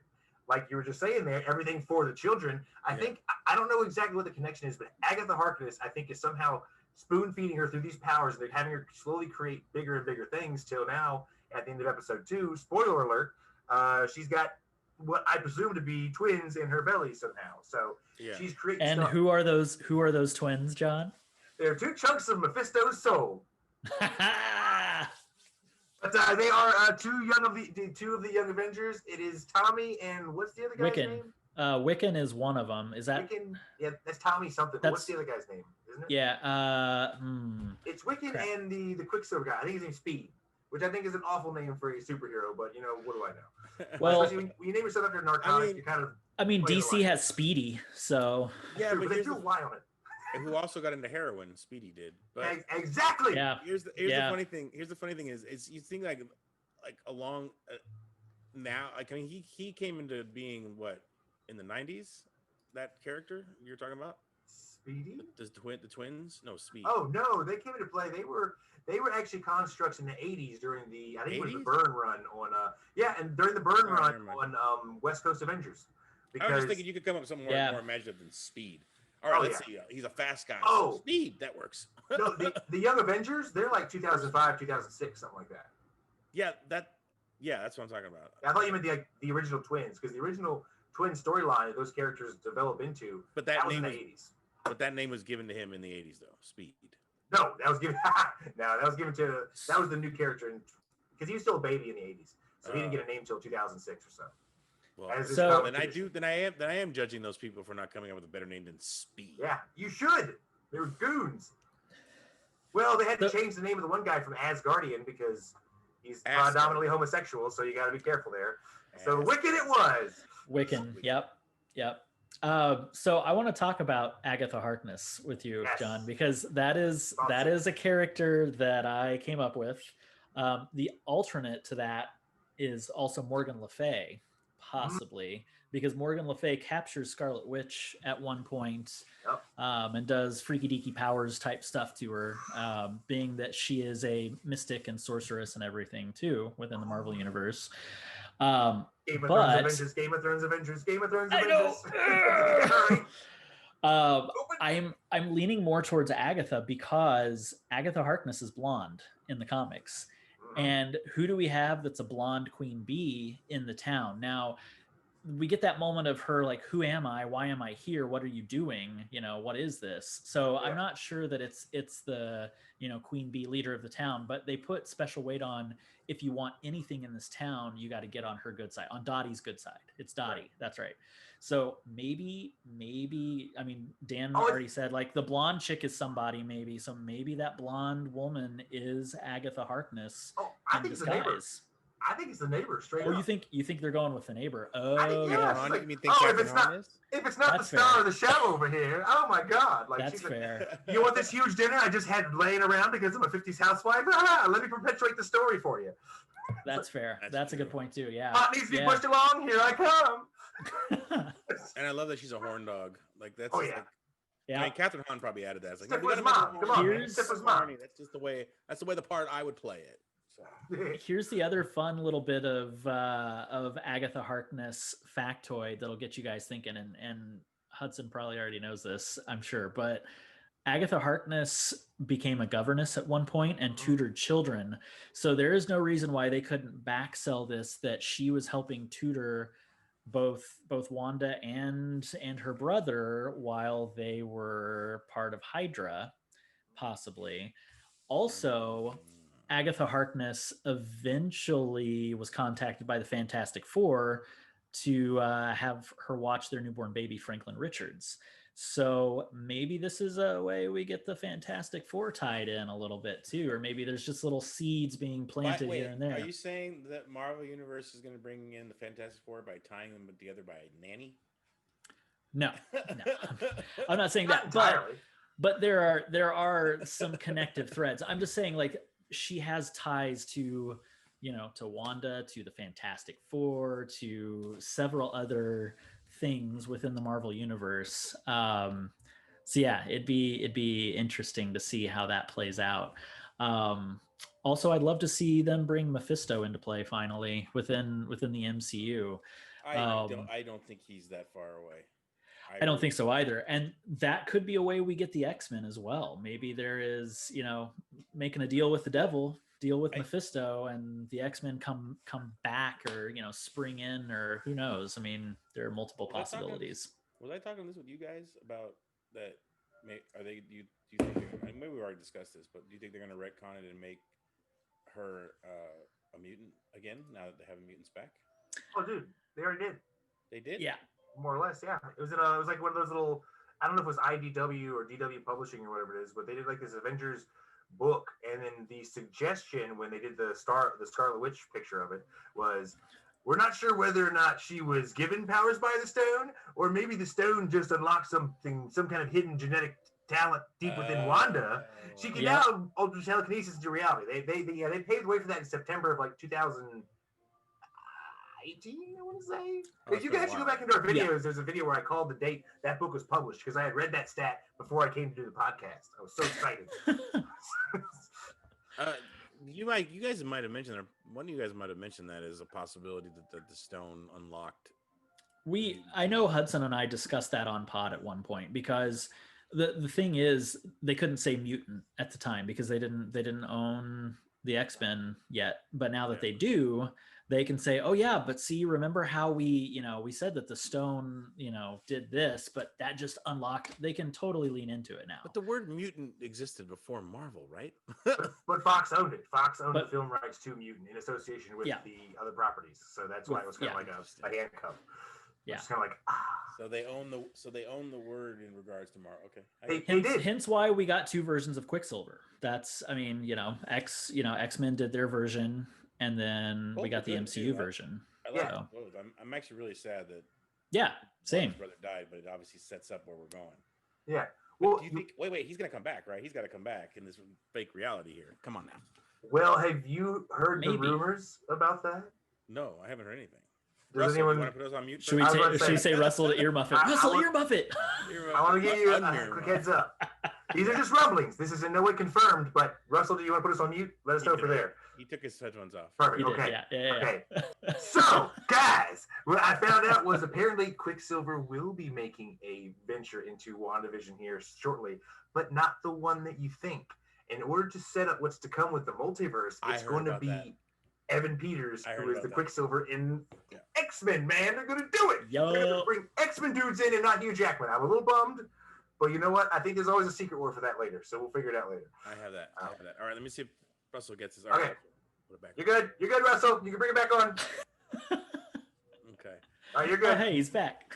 Like you were just saying there, everything for the children. I think, I don't know exactly what the connection is, but Agatha Harkness, I think, is somehow spoon feeding her through these powers. They're having her slowly create bigger and bigger things till now, at the end of episode 2, spoiler alert, she's got what I presume to be twins in her belly somehow. So she's creating And stuff. who are those twins, John? They're 2 chunks of Mephisto's soul. But they are 2 of the Young Avengers. It is Tommy and what's the other guy's name? Wiccan is one of them. Is that Wiccan? Yeah, that's Tommy something. What's the other guy's name? Isn't it? Yeah. It's Wiccan and the Quicksilver guy. I think his name's Speed, which I think is an awful name for a superhero. But what do I know? Well, especially when you name yourself after a narcotic, you kind of. I mean, DC has Speedy, so yeah, but they threw Y on it. And who also got into heroin? Speedy did. But exactly. Yeah. Here's the funny thing. Here's the funny thing is you think like along now, like I mean he came into being what in the 90s. That character you're talking about? Speedy? The twins? No, Speed. Oh no, they came into play. They were actually constructs in the 80s during the I think 80s? It was the Burn run on and during the Burn run on West Coast Avengers. Because I was just thinking you could come up with something more imaginative than Speed. All right, let's see. He's a fast guy. Oh, Speed, that works. No, the Young Avengers, they're like 2005, 2006, something like that. Yeah, that's what I'm talking about. I thought you meant the original twins, because the original twin storyline that those characters develop into. But that was name in the 80s. But that name was given to him in the 80s, though. Speed. No, that was given. That was the new character, because he was still a baby in the 80s, so he didn't get a name until 2006 or so. Well, then I am judging those people for not coming up with a better name than Speed. Yeah, you should. They were goons. Well, they had to change the name of the one guy from Asgardian because he's predominantly homosexual, so you got to be careful there. So Wiccan it was. Wiccan. Yep. So I want to talk about Agatha Harkness with you, John, because that is a character that I came up with. The alternate to that is also Morgan Le Fay. Possibly, because Morgan Le Fay captures Scarlet Witch at one point. and does freaky deaky powers type stuff to her, being that she is a mystic and sorceress and everything too within the Marvel universe. Game of But Thrones Avengers, Game of Thrones Avengers, Game of Thrones I know. Avengers. I'm leaning more towards Agatha because Agatha Harkness is blonde in the comics. And who do we have that's a blonde queen bee in the town? Now, we get that moment of her like, who am I? Why am I here? What are you doing? You know, what is this? So I'm not sure that it's the, you know, queen bee leader of the town, but they put special weight on, if you want anything in this town, you got to get on her good side, on Dottie's good side. It's Dottie. Right. That's right. So maybe, I mean, Dan already said like the blonde chick is somebody maybe. So maybe that blonde woman is Agatha Harkness in disguise. I think it's the neighbor straight up. Oh, you think they're going with the neighbor? Oh, like, you think if it's not the star of the show over here, oh my God! Like that's fair. Like, you want this huge dinner I just had laying around because I'm a '50s housewife? Let me perpetuate the story for you. That's fair. That's a good point too. Yeah. Pot needs to be pushed along. Here I come. And I love that she's a horn dog. Like that's. Like, yeah. I mean, Catherine Hahn probably added that. It's like, Stephanie's mom. Come on, Here's Stephanie's mom. That's just the way. That's the way the part I would play it. So. Here's the other fun little bit of Agatha Harkness factoid that'll get you guys thinking, and Hudson probably already knows this, I'm sure, but Agatha Harkness became a governess at one point and tutored children. So there is no reason why they couldn't back sell this, that she was helping tutor both Wanda and her brother while they were part of Hydra, possibly. Also, Agatha Harkness eventually was contacted by the Fantastic Four to have her watch their newborn baby, Franklin Richards. So maybe this is a way we get the Fantastic Four tied in a little bit too, or maybe there's just little seeds being planted here and there. Are you saying that Marvel Universe is going to bring in the Fantastic Four by tying them together by a nanny? No. I'm not saying that, but there are some connective threads. I'm just saying, like, she has ties to, you know, to Wanda, to the Fantastic Four, to several other things within the Marvel universe. So yeah, it'd be interesting to see how that plays out. Also, I'd love to see them bring Mephisto into play finally within the MCU. I don't think he's that far away. I don't think so either. And that could be a way we get the X-Men as well. Maybe there is, you know, making a deal with the devil, deal with Mephisto, and the X-Men come back, or, you know, spring in, or who knows. I mean, there are multiple possibilities. Was I talking this with you guys about that? Do you think maybe we already discussed this, but do you think they're going to retcon it and make her a mutant again now that they have mutants back? Oh, dude, they already did. They did? Yeah. More or less, yeah. It was like one of those little, I don't know if it was IDW or DW Publishing or whatever it is, but they did like this Avengers book, and then the suggestion when they did the Scarlet Witch picture of it was, we're not sure whether or not she was given powers by the stone, or maybe the stone just unlocked some kind of hidden genetic talent deep within Wanda. She can now alter telekinesis into reality. They paved the way for that in September of like 2018, I want to say. If you guys should go back into our videos, there's a video where I called the date that book was published, because I had read that stat before I came to do the podcast. I was so excited. You guys might have mentioned, or one of you guys might have mentioned that as a possibility that the stone unlocked. I know Hudson and I discussed that on pod at one point, because the thing is, they couldn't say mutant at the time because they didn't own the X-Men yet. But now that they do, they can say, oh yeah, but see, remember how we said that the stone, did this, but that just unlocked. They can totally lean into it now. But the word mutant existed before Marvel, right? but Fox owned it. Fox owned the film rights to mutant in association with the other properties. So that's why it was kind of like a handcuff. Yeah, it's kind of like So they own the word in regards to Marvel. Okay, they did. Hence why we got two versions of Quicksilver. That's, X-Men did their version, and then we got the MCU version. I like both. I'm actually really sad that. Yeah, same. His brother died, but it obviously sets up where we're going. Yeah. Well, do you think? Wait, he's gonna come back, right? He's got to come back in this fake reality here. Come on now. Well, have you heard the rumors about that? No, I haven't heard anything. Russell, you anyone? want to put us on mute? Should we, I was about to should we say Russell to earmuff it? Russell, earmuff it! I want to give you a quick heads up. These are just rumblings. This is in no way confirmed. But Russell, do you want to put us on mute? Let us know for there. He took his headphones off. Perfect. He did, Okay. Yeah. Okay. So, guys, what I found out was apparently Quicksilver will be making a venture into WandaVision here shortly, but not the one that you think. In order to set up what's to come with the multiverse, it's going to be Evan Peters, who is the Quicksilver in X-Men, man. They're going to do it. Yo. They're going to bring X-Men dudes in and not Hugh Jackman. I'm a little bummed, but you know what? I think there's always a secret word for that later, so we'll figure it out later. I have that. All right, let me see if Russell gets his. Okay. Put it back. You're good. You're good, Russell. You can bring it back on. Okay. All right, you're good. Oh, hey, he's back.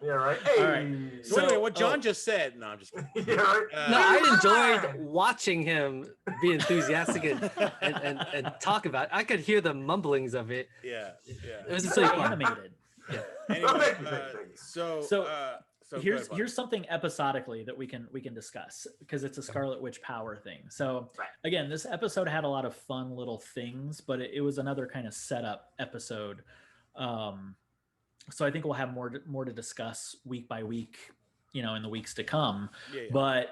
Yeah, right. Hey. All right. So anyway, what John just said. No, I'm just kidding. Yeah, right. No, I enjoyed watching him be enthusiastic and talk about it. I could hear the mumblings of it. Yeah. It was so really fun. animated. Anyway, Thank you. so Here's something episodically that we can discuss because it's a Scarlet Witch power thing. So again, this episode had a lot of fun little things, but it was another kind of setup episode. So I think we'll have more to discuss week by week, in the weeks to come. Yeah. But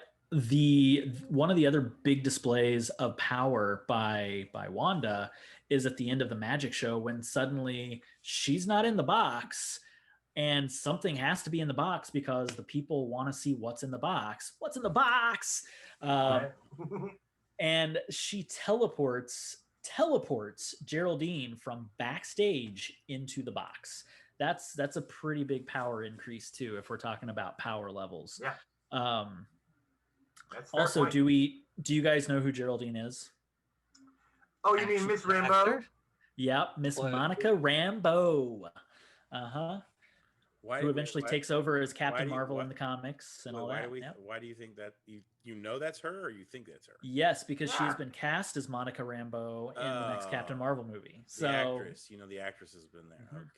one of the other big displays of power by Wanda is at the end of the magic show when suddenly she's not in the box. And something has to be in the box because the people want to see what's in the box. What's in the box? And she teleports Geraldine from backstage into the box. That's a pretty big power increase too, if we're talking about power levels. Yeah. Also, do you guys know who Geraldine is? Oh, you mean Miss Rambo? Actor? Yep, Miss Monica Rambeau. Who eventually takes over as Captain Marvel in the comics and all that. Why do you think that you know that's her, or you think that's her? Yes, because she's been cast as Monica Rambeau in the next Captain Marvel movie. So the actress, the actress has been there. Okay.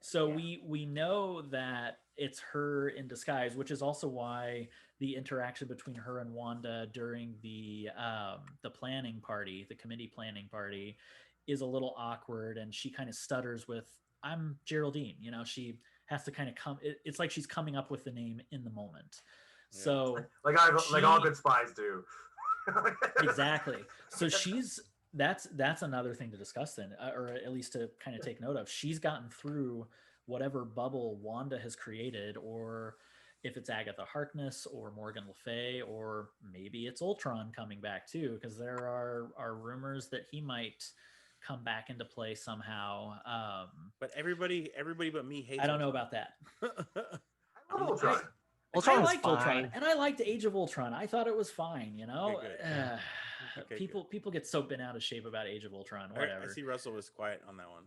So we know that it's her in disguise, which is also why the interaction between her and Wanda during the planning party, the committee planning party, is a little awkward, and she kind of stutters with, "I'm Geraldine." She has to kind of come. It's like she's coming up with the name in the moment. Yeah. So like all good spies do. Exactly. So that's another thing to discuss then, or at least to kind of take note of. She's gotten through whatever bubble Wanda has created, or if it's Agatha Harkness or Morgan Le Fay, or maybe it's Ultron coming back too, because there are rumors that he might come back into play somehow. But everybody but me hates. I don't know about that. I love Ultron. I liked Ultron, and I liked Age of Ultron. I thought it was fine. Okay, people get so bent out of shape about Age of Ultron. Whatever. I see Russell was quiet on that one.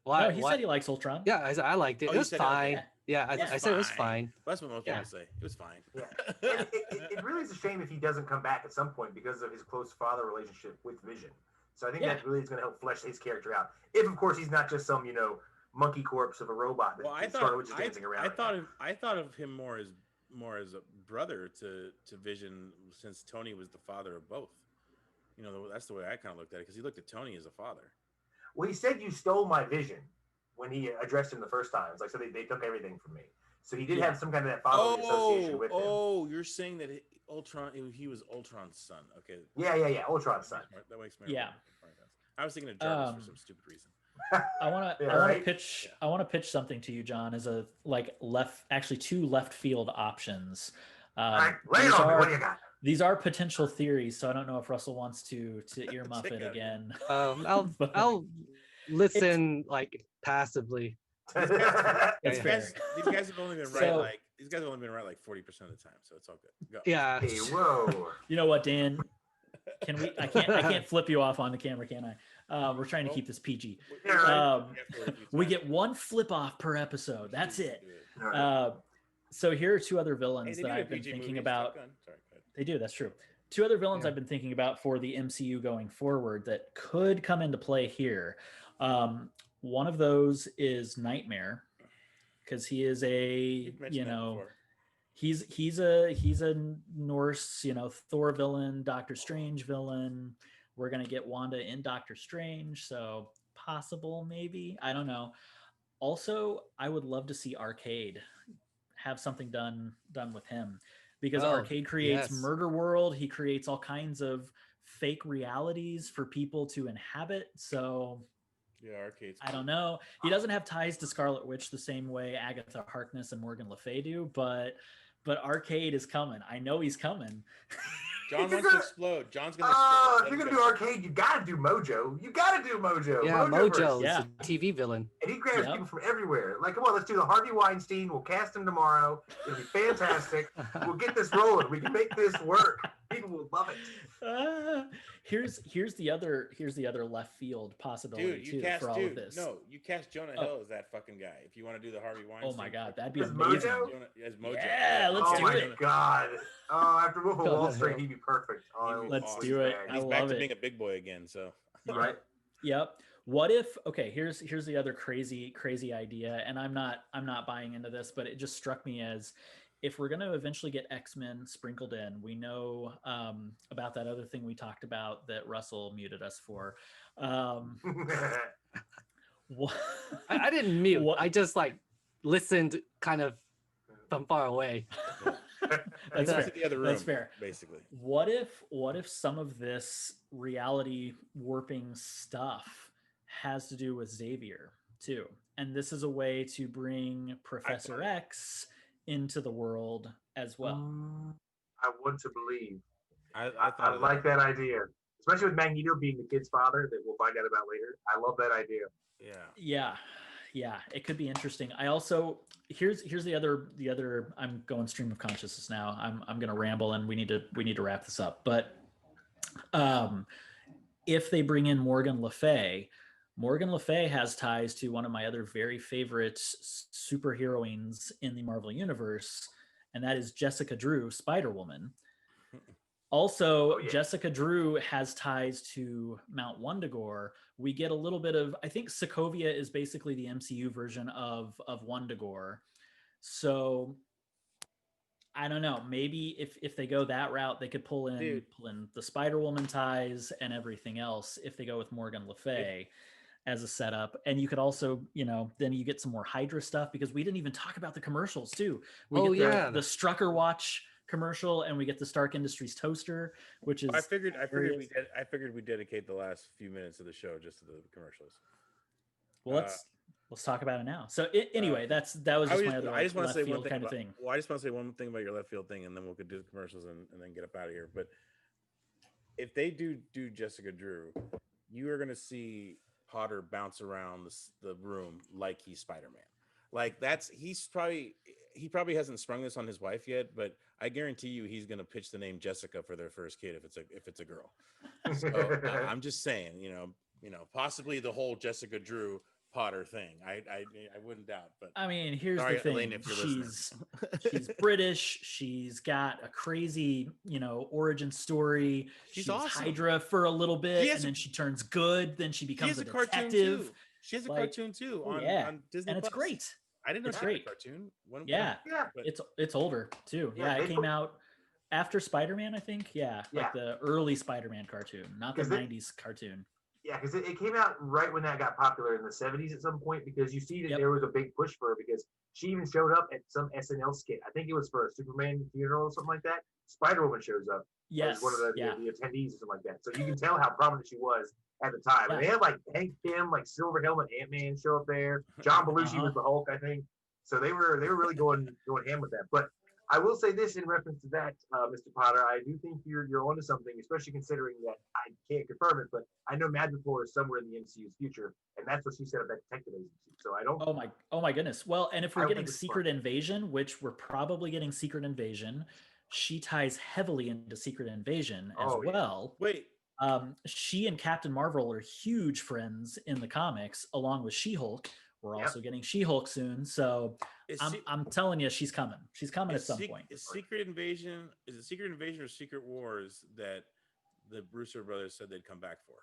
Why? No, he said he likes Ultron. Yeah, I liked it. It was fine. I said it was fine. That's what most people say. It was fine. Yeah. It really is a shame if he doesn't come back at some point because of his close father relationship with Vision. So I think that really is going to help flesh his character out. If, of course, he's not just some, monkey corpse of a robot that Scarlet Witch is dancing around. I thought of him more as a brother to Vision, since Tony was the father of both. That's the way I kind of looked at it, because he looked at Tony as a father. Well, he said, "You stole my vision," when he addressed him the first time. It's like, so they took everything from me. So he did have some kind of that fatherly association with him. Oh, you're saying that he was Ultron's son. Okay. Yeah, Ultron's son. That makes me. Yeah. I was thinking of Jarvis for some stupid reason. I want to pitch something to you, John, as a two left field options. Lay it on me. What do you got? These are potential theories, so I don't know if Russell wants to earmuff it again. I'll listen passively. These guys have only been right these guys have only been right 40% of the time, so it's all good. Go. Yeah. Hey, whoa. You know what, Dan? I can't flip you off on the camera, can I? We're trying to keep this PG. We get one flip off per episode. That's it. So here are two other villains that I've been thinking about. Sorry, they do. That's true. Two other villains I've been thinking about for the MCU going forward that could come into play here. One of those is Nightmare, because he is he's a Norse, Thor villain, Doctor Strange villain. We're gonna get Wanda in Doctor Strange, so possible, maybe, I don't know. Also, I would love to see Arcade have something done with him, because Oh, Arcade creates yes. Murder World. He creates all kinds of fake realities for people to inhabit. So Yeah, Arcade's I cool. don't know. He doesn't have ties to Scarlet Witch the same way Agatha Harkness and Morgan Le Fay do, but Arcade is coming. I know he's coming. John If you're wants to gonna- explode. John's gonna Oh, explode. if you're Let gonna him do go. Arcade, you gotta do Mojo. You gotta do Mojo. Yeah, Mojoverse. Mojo is Yeah. a TV villain. And he grabs Yep. people from everywhere. Like, come on, let's do the Harvey Weinstein. We'll cast him tomorrow. It'll be fantastic. We'll get this rolling. We can make this work. People will love it. Here's the other left field possibility Dude, too for all of this. No, you cast Jonah Hill as that fucking guy. If you want to do the Harvey Weinstein. Oh my god, that'd be As amazing. Mojo? As Mojo. Yeah, let's Oh do my it. god. Oh, after Wolf of Jonah Wall Street, Hill. he'd be perfect. Oh, He'd be Let's awesome. do it. Bag. I He's back love to it. being a big boy again. So Right. Yep. What if, okay, here's the other crazy idea, and I'm not buying into this, but it just struck me as, if we're going to eventually get X-Men sprinkled in, we know about that other thing we talked about that Russell muted us for. What, I didn't mute. What- I just like listened kind of from far away. That's He's fair. in the other room. That's fair. Basically. What if some of this reality warping stuff has to do with Xavier too? And this is a way to bring Professor X into the world as well. I want to believe. I I thought of like that idea. Especially with Magneto being the kid's father, that we'll find out about later. I love that idea. Yeah. Yeah, it could be interesting. I also, here's the other I'm going stream of consciousness now. I'm going to ramble, and we need to wrap this up. But if they bring in Morgan Le Fay has ties to one of my other very favorite superheroines in the Marvel universe, and that is Jessica Drew, Spider-Woman. Also, Oh, yeah. Jessica Drew has ties to Mount Wundagore. We get a little bit of, I think Sokovia is basically the MCU version of Wundagore. So I don't know. Maybe if they go that route, they could pull in the Spider-Woman ties and everything else if they go with Morgan Le Fay as a setup. And you could also, then you get some more Hydra stuff, because we didn't even talk about the commercials too. We get the Strucker watch commercial, and we get the Stark Industries toaster, which is I figured we dedicate the last few minutes of the show just to the commercials. well, let's talk about it now. So anyway, that was just my other I just want to left say field one thing kind of about, thing. Well, I just want to say one thing about your left field thing, and then we'll do the commercials and then get up out of here. But if they do Jessica Drew, you are going to see Potter bounce around the room like he's Spider-Man. Like he probably hasn't sprung this on his wife yet, but I guarantee you he's going to pitch the name Jessica for their first kid if it's a girl. So I'm just saying, possibly the whole Jessica Drew Potter thing. I wouldn't doubt, but I mean, here's sorry, the thing. Elaine, if you're listening. She's British. She's got a crazy, origin story. She's awesome. Hydra for a little bit, and then she turns good. Then she becomes a detective. She has a cartoon too on Disney+. And it's great. I didn't know It's she had a great. cartoon. But it's older too. Yeah, it came out after Spider-Man, I think. Like the early Spider-Man cartoon, not the 90s cartoon. Yeah, because it came out right when that got popular in the 70s at some point, because you see that there was a big push for her, because she even showed up at some SNL skit. I think it was for a Superman funeral or something like that. Spider-Woman shows up as one of the attendees or something like that. So you can tell how prominent she was at the time. And they had like Hank Pym, like Silver Helmet Ant-Man show up there. John Belushi was the Hulk, I think. So they were really going ham with that. But I will say this in reference to that, Mr. Potter. I do think you're onto something, especially considering that I can't confirm it, but I know Madripoor is somewhere in the MCU's future, and that's what she set up that detective agency. So I don't. Oh my goodness. Well, and if we're getting Secret Invasion, which we're probably getting Secret Invasion, she ties heavily into Secret Invasion as well. Wait. She and Captain Marvel are huge friends in the comics, along with She-Hulk. We're also getting She-Hulk soon, so I'm telling you, she's coming. She's coming at some point. Is it Secret Invasion or Secret Wars that the Brewster brothers said they'd come back for?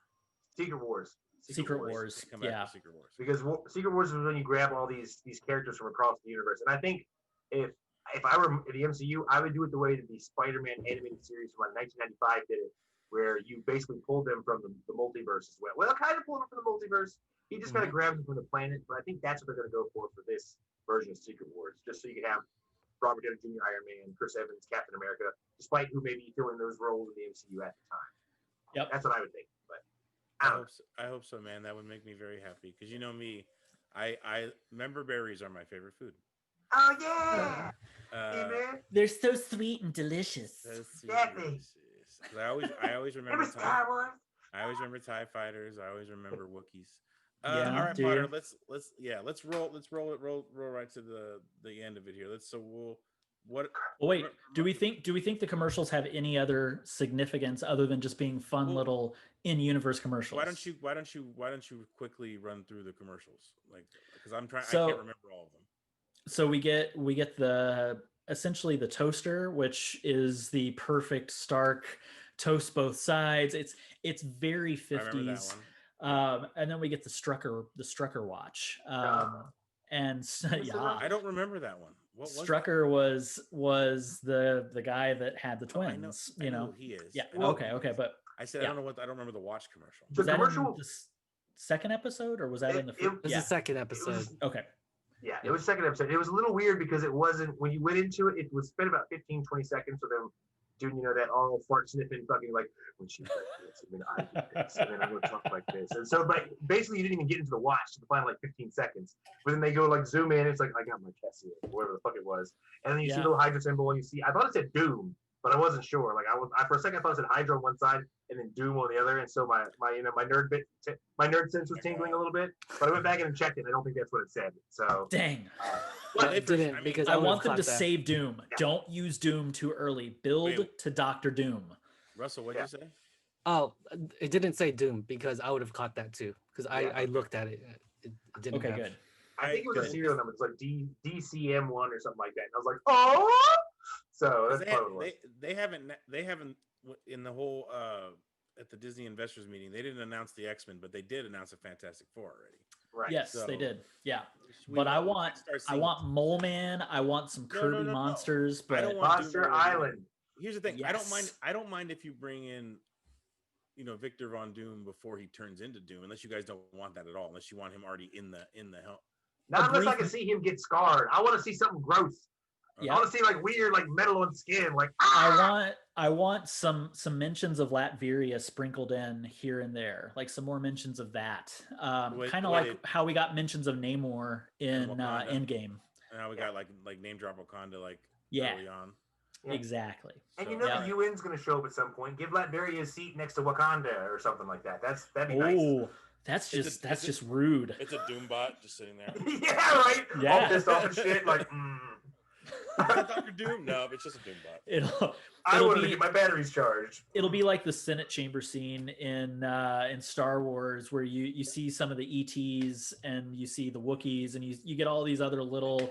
Secret Wars. Secret Wars. They come back for Secret Wars. Because Secret Wars is when you grab all these characters from across the universe, and I think if I were in the MCU, I would do it the way that the Spider-Man animated series from like 1995 did it, where you basically pulled them from the multiverse as well. Well, kind of pulled them from the multiverse, He just kind of grabs him from the planet, but I think that's what they're going to go for this version of Secret Wars, just so you can have Robert Downey Jr., Iron Man, Chris Evans, Captain America, despite who may be filling those roles in the MCU at the time. Yep. That's what I would think. But I hope so, man. That would make me very happy because you know me, I member berries are my favorite food. Oh yeah, hey, man. They're so sweet and delicious. Exactly. I always It remember was Star Wars. I always remember TIE fighters. I always remember Wookiees. Yeah, all right, do Potter. you? Let's roll right to the end of it here. What? Well, wait, do we think the commercials have any other significance other than just being fun little in-universe commercials? Why don't you quickly run through the commercials? Like, because I can't remember all of them. So we get the essentially the toaster, which is the perfect Stark toast both sides. It's very 50s. I remember that one. And then we get the Strucker watch. And yeah, I don't remember that one. What was Strucker was the guy that had the twins. I know you know who he is. Yeah. I know Okay. who he is. But I said I don't remember the watch commercial. The was that commercial. in the second episode or was that in the It was the second episode. Okay. Yeah, it was second episode. It was a little weird because it wasn't, when you went into it, it was spent about 15, 20 seconds of them doing, that all fart sniffing, fucking like, when she's like this, and then I do this, and then I'm going to talk like this. And so, but basically you didn't even get into the watch to the final like 15 seconds. But then they go like zoom in, it's like, I got my Cassie, or whatever the fuck it was. And then you see the little Hydra symbol and you see, I thought it said Doom, but I wasn't sure. Like I for a second I thought it said Hydra on one side and then Doom on the other. And so my nerd sense was tingling a little bit, but I went back and checked it. I don't think that's what it said. So dang. It didn't, because I would've want them caught to that. save Doom. Yeah. Don't use Doom too early. Build to Dr. Doom. Russell, what did you say? Oh, it didn't say Doom because I would have caught that too. Because I looked at it. It didn't. Okay, have. good. I think it was Good. a serial number. It's like DCM1 or something like that. And I was like, oh! So that's what it was. They haven't in the whole at the Disney investors meeting, they didn't announce the X-Men, but they did announce a Fantastic Four already. Right. Yes, So, they did. Yeah. we But I might want start seeing- Mole Man. I want some Kirby no. monsters. I But don't want Monster Doom. Island. Here's the thing. Yes. I don't mind if you bring in, Victor Von Doom before he turns into Doom, unless you guys don't want that at all. Unless you want him already in the helm. Not unless I brief- can see him get scarred. I want to see something gross. Yeah. I want to see like weird, like metal on skin. Like I want some mentions of Latveria sprinkled in here and there, like some more mentions of that. Kind of like how we got mentions of Namor in Wakanda. Endgame. And now we got like name drop Wakanda early on. Yeah. Exactly. And So, the UN's going to show up at some point. Give Latveria a seat next to Wakanda or something like that. That'd be nice. Oh, that's just rude. It's a Doombot just sitting there. Yeah, right. Yeah. All pissed off and shit. Like, Dr. Doom? No, it's just a Doombot. I It'll wanted to be- get my batteries charged. It'll be like the Senate chamber scene in Star Wars, where you see some of the ETs and you see the Wookiees and you get all these other little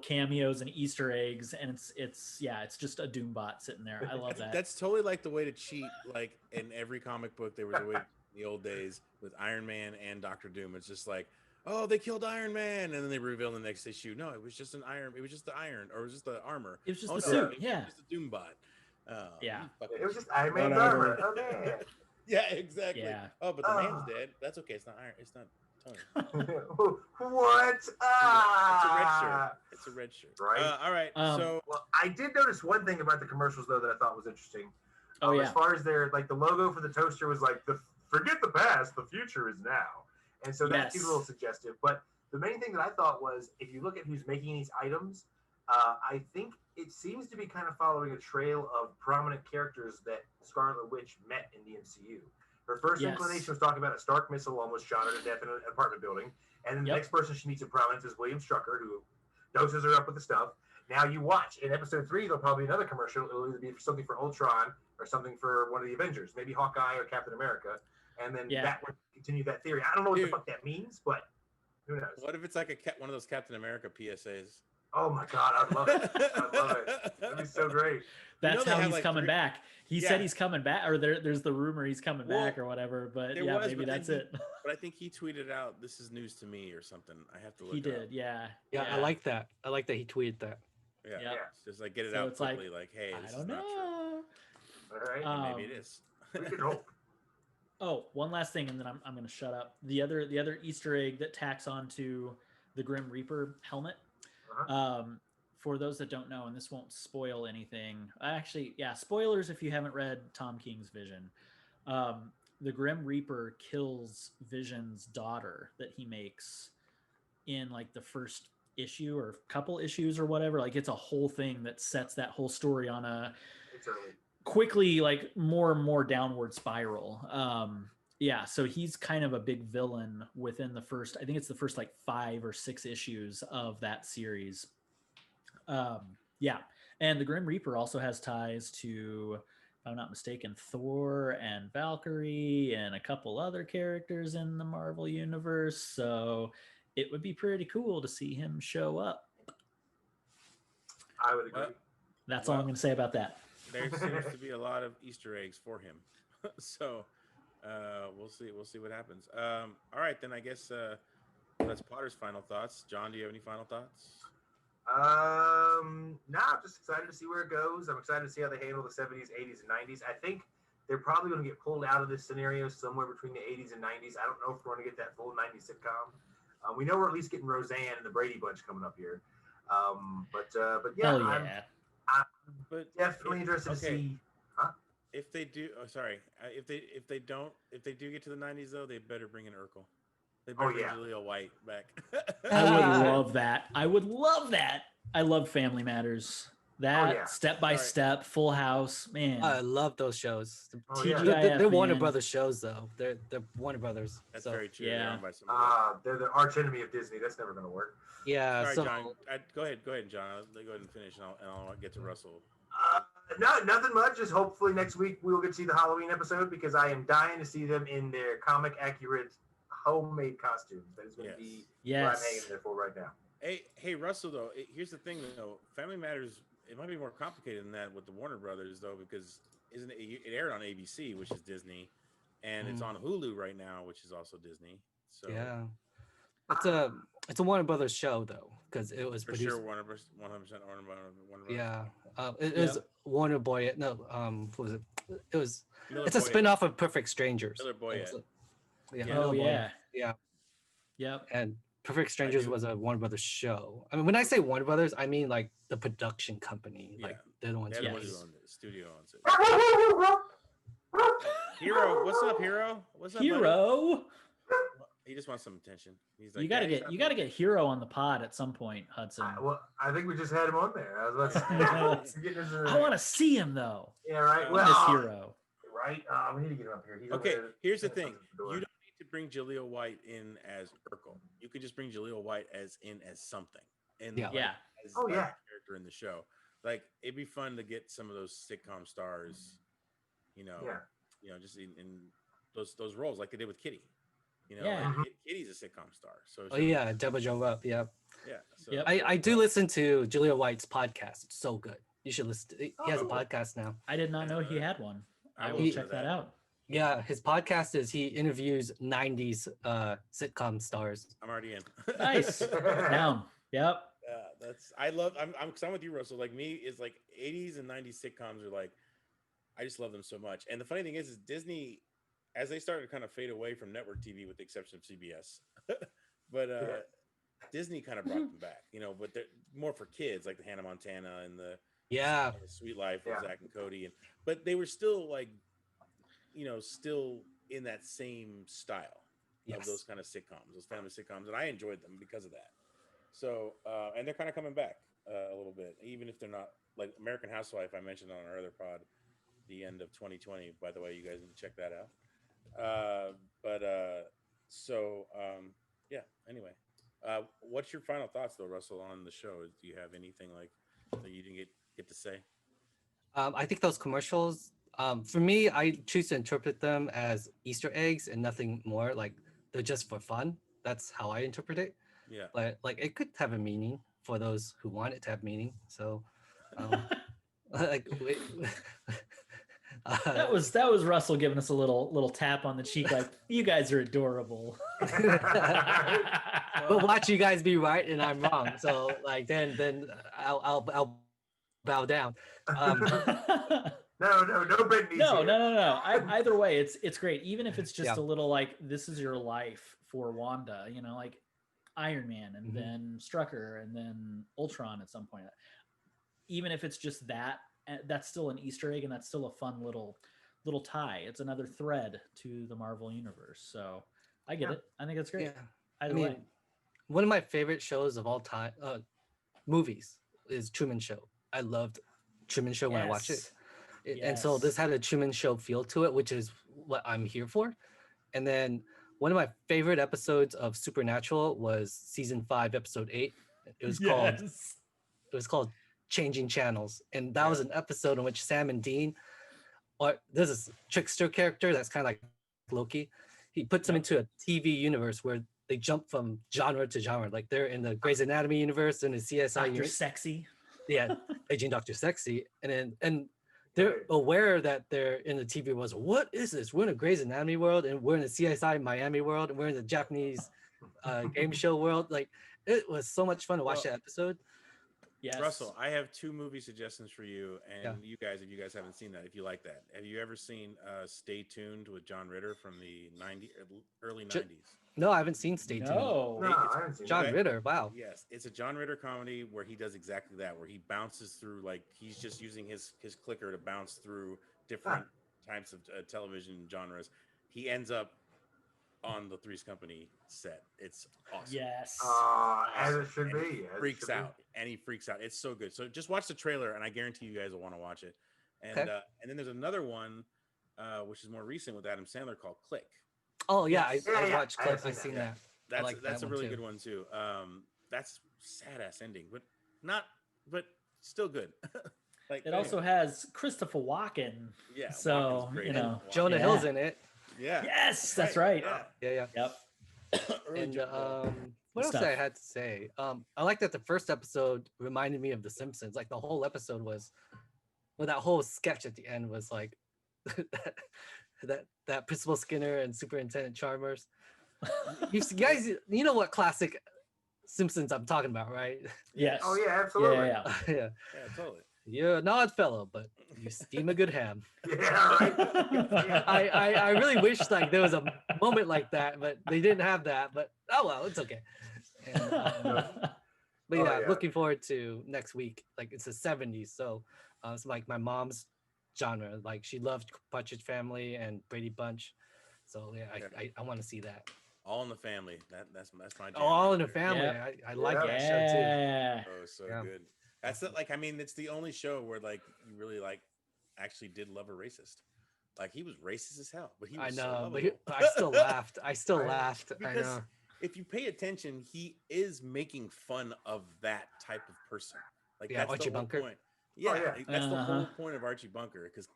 cameos and Easter eggs, and it's just a Doombot sitting there. I love that. That's totally like the way to cheat. Like in every comic book, there was a way in the old days with Iron Man and Dr. Doom. It's just like, oh, they killed Iron Man, and then they reveal in the next issue, no, it was just the iron, or it was just the armor. It was just Oh, the no, suit. it was Yeah. just a Doombot. Yeah. It was just Iron Man's Whatever. armor. Oh man. Yeah, exactly. Yeah. Oh, but the man's dead. That's okay. It's not Iron. It's not Tony. What? It's a red shirt. Ah. It's a red shirt. Right. All right. So Well, I did notice one thing about the commercials though that I thought was interesting. Oh yeah. As far as their the logo for the toaster was like forget the past, the future is now, and so that seems a little suggestive. But the main thing that I thought was, if you look at who's making these items, I think it seems to be kind of following a trail of prominent characters that Scarlet Witch met in the MCU. Her first inclination was talking about a Stark missile almost shot her to death in an apartment building, and then the next person she meets in prominence is William Strucker, who doses her up with the stuff. Now you watch in episode 3, there'll probably be another commercial. It'll either be something for Ultron or something for one of the Avengers, maybe Hawkeye or Captain America, and then that would continue that theory. I don't know what the fuck that means, but who knows? what if it's like one of those Captain America PSAs? Oh my God, I'd love it. I'd love it. That'd be so great. That's they how have, he's like, coming back. He Yeah. said he's coming back, or there's the rumor he's coming back or whatever. But There yeah, was, maybe but then that's it. But I think he tweeted out, "This is news to me" or something. I have to look. He it did, up. yeah. Yeah, I like that. I like that he tweeted that. Yeah, Yep. It's just like get it So out it's like, quickly. Like, hey, I this don't is not true. know. All right. And maybe it is. We can hope. Oh, one last thing, and then I'm going to shut up. The other Easter egg that tacks onto the Grim Reaper helmet. Uh-huh. For those that don't know, and this won't spoil anything. Actually, yeah, spoilers if you haven't read Tom King's Vision. The Grim Reaper kills Vision's daughter that he makes in like the first issue or couple issues or whatever. Like it's a whole thing that sets that whole story on a It's early. quickly like more and more downward spiral. Yeah, so he's kind of a big villain within the first, I think it's the first like 5 or 6 issues of that series. Yeah, and the Grim Reaper also has ties to, if I'm not mistaken, Thor and Valkyrie and a couple other characters in the Marvel universe. So it would be pretty cool to see him show up. I would agree. Well, That's all I'm going to say about that. There seems to be a lot of Easter eggs for him. So we'll see. We'll see what happens. All right, then I guess that's Potter's final thoughts. John, do you have any final thoughts? I'm just excited to see where it goes. I'm excited to see how they handle the 70s, 80s, and 90s. I think they're probably going to get pulled out of this scenario somewhere between the 80s and 90s. I don't know if we're going to get that full 90s sitcom. We know we're at least getting Roseanne and the Brady Bunch coming up here. But yeah, Hell yeah. I'm But definitely interested to see. if they do, if they do get to the 90s though, they better bring in Urkel. They better bring Jaleel White back. I would love that. I would love that. I love Family Matters. That Step by Step, Full House, man. I love those shows. TGIF, They're Warner man. Brothers shows, though. They're Warner Brothers. That's so. very true. Yeah. They're owned by somebody else. They're the arch enemy of Disney. That's never going to work. Yeah. Sorry, so John. Go ahead, John. Go ahead and finish, and I'll get to Russell. No, nothing much. Just hopefully next week we will get to see the Halloween episode because I am dying to see them in their comic accurate homemade costumes. That is going to be what I'm hanging there for right now. Hey, Russell. Though, here's the thing. Though, Family Matters. It might be more complicated than that with the Warner Brothers, though, because it aired on ABC, which is Disney, and it's on Hulu right now, which is also Disney. So yeah, it's a Warner Brothers show though, because it was for produced. sure 100% Warner Brothers. Yeah, it is Warner Boy. No, what was it? It was. Miller It's a Boyett. spin-off of Perfect Strangers. Miller Boyett. Yeah. Oh, Miller Boyett. yeah. Yeah. Yep. And Perfect Strangers was a Warner Brothers show. I mean, when I say Warner Brothers, I mean like the production company. Like they're the ones They're the who ones Yes. who own it. The studio owns it. Hero, what's up, Hero? What's up, buddy? Hero. He just wants some attention. He's like, You gotta "Daddy, get stop get Hero on the pod at some point, Hudson. Well, I think we just had him on there. I was about to say. I want to see him though. Yeah, right. I Well, miss Hero. right. We need to get him up here. He's over Okay, there. here's the thing. At the door. You don't need to bring Jaleel White in as Urkel. You could just bring Jaleel White as something. And Yeah. Yeah. as Oh, like, yeah. a character in the show. Like it'd be fun to get some of those sitcom stars, just in those roles like they did with Kitty. Yeah. Like, Kitty's a sitcom star. So Oh yeah, Deborah Joe Rupp. Yeah. yeah. So Yep. I do listen to Julia White's podcast. It's so good. You should listen. He has a Oh. podcast now. I did not know he had one. I will will check do that out. Yeah, his podcast is he interviews 90s sitcom stars. I'm already in. Nice. Down. Yep. I'm with you, Russell. Like me, is like 80s and 90s sitcoms are like, I just love them so much. And the funny thing is Disney, as they started to kind of fade away from network TV, with the exception of CBS, but Disney kind of brought them back. But they're more for kids, like the Hannah Montana and the Sweet Life with Zach and Cody, but they were still like, still in that same style of those kind of sitcoms, those family sitcoms, and I enjoyed them because of that. So, and they're kind of coming back a little bit, even if they're not like American Housewife. I mentioned on our other pod, the end of 2020. By the way, you guys need to check that out. Anyway, what's your final thoughts though, Russell, on the show? Do you have anything like that you didn't get to say? I think those commercials, for me, I choose to interpret them as Easter eggs and nothing more. Like they're just for fun. That's how I interpret it. Yeah. But like it could have a meaning for those who want it to have meaning. So, like. That was Russell giving us a little tap on the cheek, like you guys are adorable. But watch you guys be right and I'm wrong. So like then I'll bow down. No, bread needs No, here. no. Either way, it's great. Even if it's just Yeah. a little like this is your life for Wanda, you know, like Iron Man and then Strucker and then Ultron at some point. Even if it's just that, that's still an Easter egg and that's still a fun little tie. It's another thread to the Marvel universe. So I get it. I think it's great. Yeah. Either I mean, way. one of my favorite shows of all time, movies, is Truman Show. I loved Truman Show when I watched it. And so this had a Truman Show feel to it, which is what I'm here for. And then one of my favorite episodes of Supernatural was season 5, episode 8. It was called Changing Channels, and that was an episode in which Sam and Dean, or there's this trickster character that's kind of like Loki. He puts them into a TV universe where they jump from genre to genre. Like they're in the Grey's Anatomy universe and the CSI Dr. universe. Sexy. Yeah, Agent Dr. Sexy, and they're aware that they're in the TV world. So what is this? We're in a Grey's Anatomy world, and we're in the CSI Miami world, and we're in the Japanese game show world. Like it was so much fun to watch that episode. Yes. Russell, I have 2 movie suggestions for you, and you guys, if you guys haven't seen that, if you like that, have you ever seen Stay Tuned with John Ritter from the early 90s? No, I haven't seen Stay Tuned. No, I haven't seen John that. Ritter, wow. Yes, it's a John Ritter comedy where he does exactly that, where he bounces through, like he's just using his clicker to bounce through different types of television genres. He ends up on the Three's Company set. It's awesome. Yes. As it should be. Freaks out. And he freaks out. It's so good. So just watch the trailer, and I guarantee you guys will want to watch it. And and then there's another one, which is more recent with Adam Sandler called Click. Oh yeah, I watched Click. I've seen that. That's a really good one too. That's sad ass ending, but still good. Like it also has Christopher Walken. Yeah. So you know, Jonah Hill's in it. Yeah. Yes, that's right. Yeah. Yep. And what else I had to say? I like that the first episode reminded me of The Simpsons. Like the whole episode was, that whole sketch at the end was like that Principal Skinner and Superintendent Chalmers. You guys, you know what classic Simpsons I'm talking about, right? Yes. Oh yeah, absolutely. Yeah. Yeah, totally. You're an odd fellow, but you steam a good ham. Yeah, right. I really wish like there was a moment like that, but they didn't have that. But oh well, it's okay. And, but yeah, looking forward to next week. Like it's the 70s, so it's like my mom's genre. Like she loved Partridge Family and Brady Bunch, so yeah, I want to see that. All in the Family. That's my jam. Oh, All in the Family. Yeah. I like that show too. Oh, so good. That's like, I mean, it's the only show where like you really like actually did love a racist. Like he was racist as hell, but he was I still laughed. I laughed. Because I know. If you pay attention, he is making fun of that type of person. Like that's Archie the whole Bunker. point. Yeah, that's the whole point of Archie Bunker, because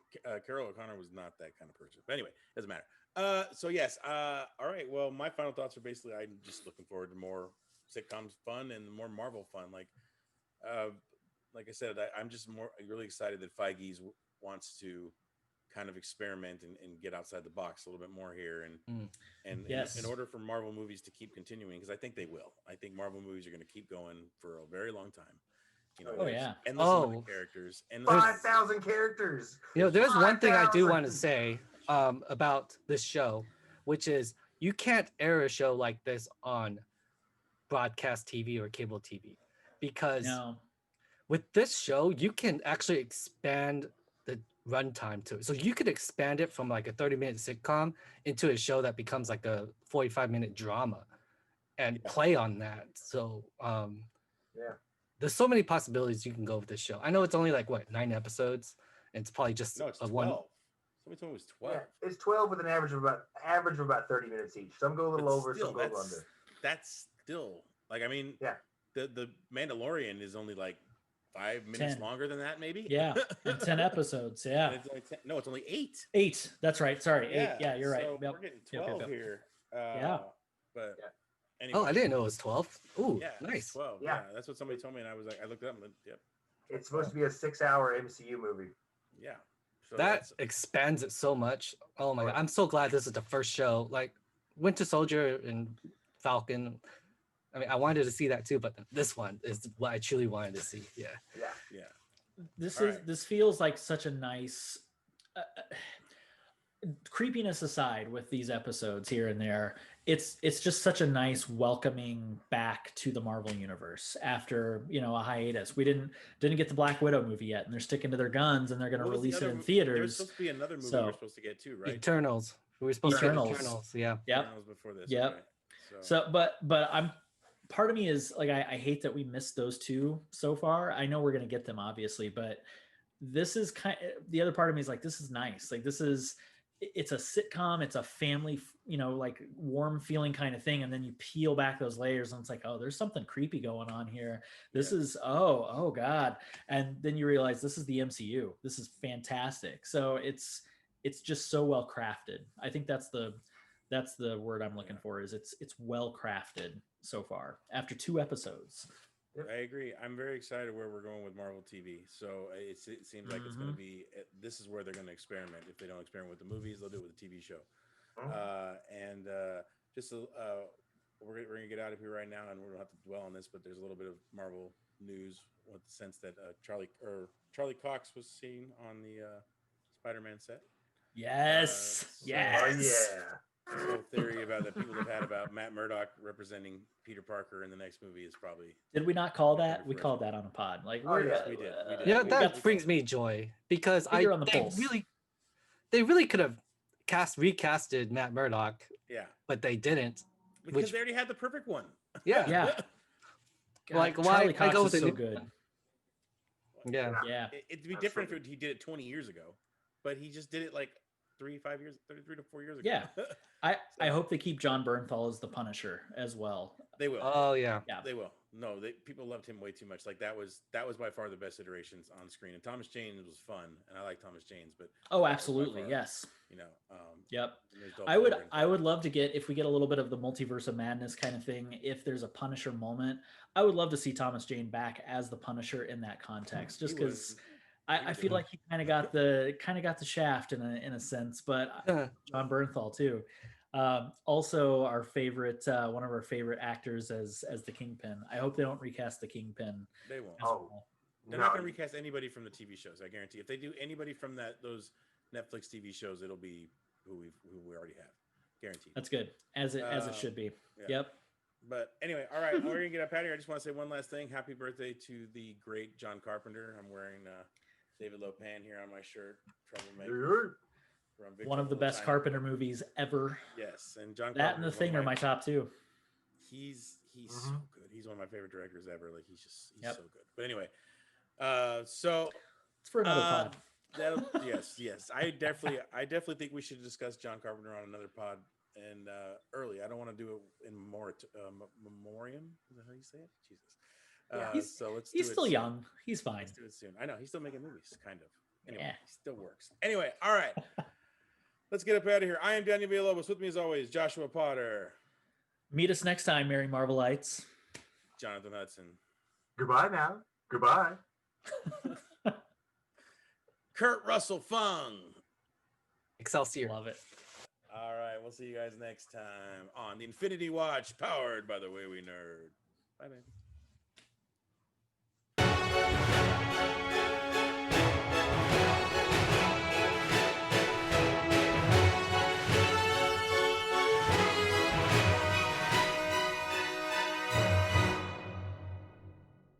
Carol O'Connor was not that kind of person. But anyway, doesn't matter. So yes, all right. Well, my final thoughts are basically I'm just looking forward to more sitcoms fun and more Marvel fun. Like I said, I'm just really excited that Feige wants to kind of experiment and get outside the box a little bit more here. And yes, in order for Marvel movies to keep continuing, because I think they will. I think Marvel movies are going to keep going for a very long time. You know, endless amount of characters, 5,000 characters. You know, there's one thing I do want to say about this show, which is you can't air a show like this on broadcast TV or cable TV, because with this show you can actually expand the runtime to it. So you could expand it from like a 30-minute sitcom into a show that becomes like a 45-minute drama and play on that. So there's so many possibilities you can go with this show. I know it's only like 9 episodes, and it's probably just it's 12. one. Somebody told me it was 12. Yeah, it's 12 with an average of about 30 minutes each. Some go a little over, some go under. That's still like, I mean, the Mandalorian is only like 5 minutes longer than that, maybe. Yeah, and 10 episodes. Yeah. It's only 10, no, it's only 8. 8. That's right. Sorry, 8. Yeah, you're right. So we're getting 12 here. But anyway. Oh, I didn't know it was 12. Ooh, nice. 12. Yeah, that's what somebody told me, and I was like, I looked it up. And it's supposed to be a 6-hour MCU movie. Yeah. So that expands it so much. Oh my god, I'm so glad this is the first show. Like Winter Soldier and Falcon. I mean, I wanted to see that too, but this one is what I truly wanted to see. Yeah. This feels like such a nice creepiness aside with these episodes here and there, it's just such a nice welcoming back to the Marvel universe after a hiatus. We didn't get the Black Widow movie yet, and they're sticking to their guns, and they're going to release it in theaters. There was supposed to be another movie we were supposed to get too, right? Eternals. We were supposed to get Eternals. Eternals. Yeah. Yep. Eternals before this. Yep. Okay. So, but I'm part of me is like I hate that we missed those two so far. I know we're going to get them obviously, but this is the other part of me is like, this is nice. Like it's a sitcom, it's a family, like warm feeling kind of thing. And then you peel back those layers and it's like, oh, there's something creepy going on here. This is, oh God. And then you realize this is the MCU. This is fantastic. So it's just so well crafted. I think that's the word I'm looking for is it's well crafted so far after 2 episodes. I agree. I'm very excited where we're going with Marvel TV. So it seems like it's going to be. This is where they're going to experiment. If they don't experiment with the movies, they'll do it with the TV show. We're going to get out of here right now, and we don't have to dwell on this. But there's a little bit of Marvel news with the sense that Charlie Cox was seen on the Spider-Man set. Yes. Yes. Oh yeah. The whole theory about that people have had about Matt Murdock representing Peter Parker in the next movie is probably. Did we not call that? We called that on a pod. Like, yes, we did. That brings me joy because they really could have recasted Matt Murdock. Yeah, but they didn't because they already had the perfect one. Yeah, yeah. God, like Charlie why Cox I go with is so good. Yeah. It'd be different if he did it 20 years ago, but he just did it like 3 to 4 years ago. Yeah. I hope they keep John Bernthal as the Punisher as well. They will. Oh yeah. They will. No, people loved him way too much. Like that was by far the best iterations on screen. And Thomas Jane was fun, and I like Thomas Jane's, but absolutely, yes. Yep. I would love to get, if we get a little bit of the multiverse of madness kind of thing, if there's a Punisher moment, I would love to see Thomas Jane back as the Punisher in that context, just because I feel like he kind of got the shaft in a sense, but John Bernthal too. Also our favorite, one of our favorite actors as the Kingpin. I hope they don't recast the Kingpin. They won't. They're No. not going to recast anybody from the TV shows. I guarantee. If they do anybody from those Netflix TV shows, it'll be who we already have. Guaranteed. That's good, as it should be. Yeah. Yep. But anyway, all right, we're gonna get up out of here. I just want to say one last thing. Happy birthday to the great John Carpenter. I'm wearing David Lopan here on my shirt. Troublemaker. One of the best Carpenter movies ever. Yes, and John. That and The Thing are my top 2. He's so good. He's one of my favorite directors ever. Like he's so good. But anyway, so it's for another pod. Yes. I definitely think we should discuss John Carpenter on another pod and early. I don't want to do it in memoriam. Is that how you say it? Jesus. He's still young. He's fine. Let's do it soon. I know he's still making movies, kind of. Anyway, Yeah. he still works. Anyway, all right. Let's get up out of here. I am Daniel Villalobos. With me as always, Joshua Potter. Meet us next time, Merry Marvelites. Jonathan Hudson. Goodbye now. Goodbye. Kurt Russell Fung. Excelsior. Love it. All right. We'll see you guys next time on the Infinity Watch, powered by the Way We Nerd. Bye, baby.